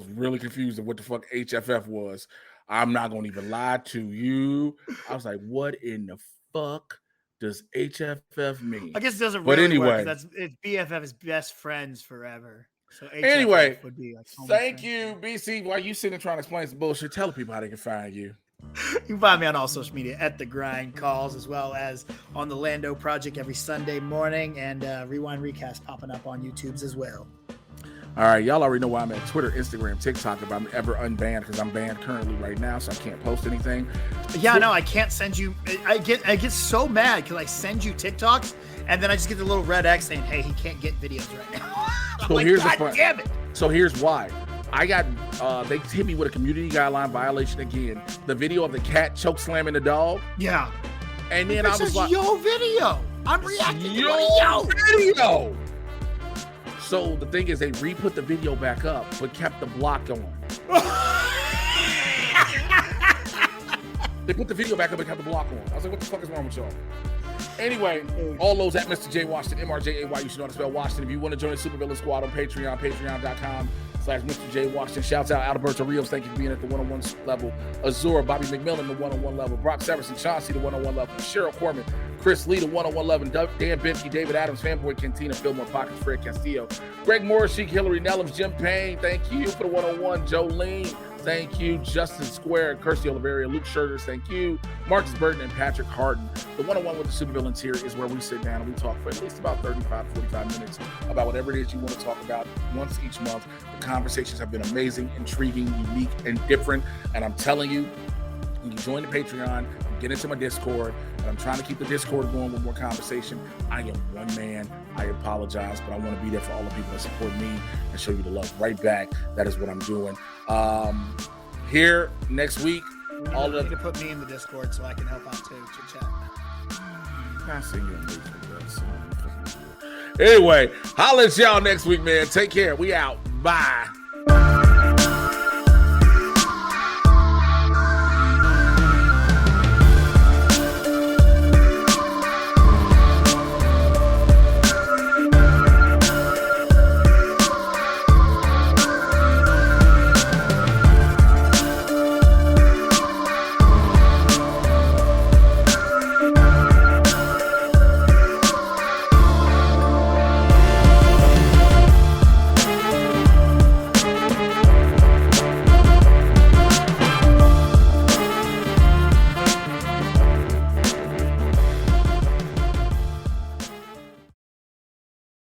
really confused of what the fuck HFF was. I'm not gonna even lie to you. I was like, what in the fuck does HFF mean? I guess it doesn't but really anyway, work. It's BFF is best friends forever. So HFF anyway, would be like thank you, BC. While you sitting trying to explain some bullshit, tell the people how they can find you. You can find me on all social media at TheGrindCalls, as well as on the Lando Project every Sunday morning, and Rewind Recast popping up on YouTube's as well. All right, y'all already know why I'm at Twitter, Instagram, TikTok. If I'm ever unbanned, because I'm banned currently right now, so I can't post anything. Yeah, no, I can't send you. I get so mad because I send you TikToks, and then I just get the little red X saying, "Hey, he can't get videos right now." So like, here's God the fun. damn it. So here's why. I got they hit me with a community guideline violation again. The video of the cat choke slamming the dog. Yeah. And then I was like, "Yo, video." I'm reacting to yo video. So the thing is, they re-put the video back up, but kept the block on. They put the video back up and kept the block on. I was like, what the fuck is wrong with y'all? Anyway, all those at Mr. J Washington, MRJAY. You should know how to spell Washington. If you want to join the Supervillain Squad on Patreon, patreon.com/Mr. J Washington. Shouts out Alberto Rios. Thank you for being at the 101 level. Azura, Bobby McMillan, the 101 level. Brock Severson, Chauncey, the 101 level. Cheryl Corman, Chris Lee, the 101 level. Dan Bimke, David Adams, Fanboy Cantina, Fillmore Pockets, Fred Castillo. Greg Morris, Sheik, Hillary Nellums, Jim Payne. Thank you for the 101. Jolene. Thank you. Justin Square, Kirsty Oliveria, Luke Scherters. Thank you. Marcus Burton and Patrick Harden. The 101 with the Supervillains here is where we sit down and we talk for at least about 35, 45 minutes about whatever it is you want to talk about once each month. The conversations have been amazing, intriguing, unique, and different. And I'm telling you, when you join the Patreon, get into my Discord, and I'm trying to keep the Discord going with more conversation. I am one man. I apologize, but I want to be there for all the people that support me and show you the love right back. That is what I'm doing. Here next week, all of to put me in the Discord so I can help out too. Chit chat. I see you. Anyway, holla at y'all next week, man. Take care. We out. Bye.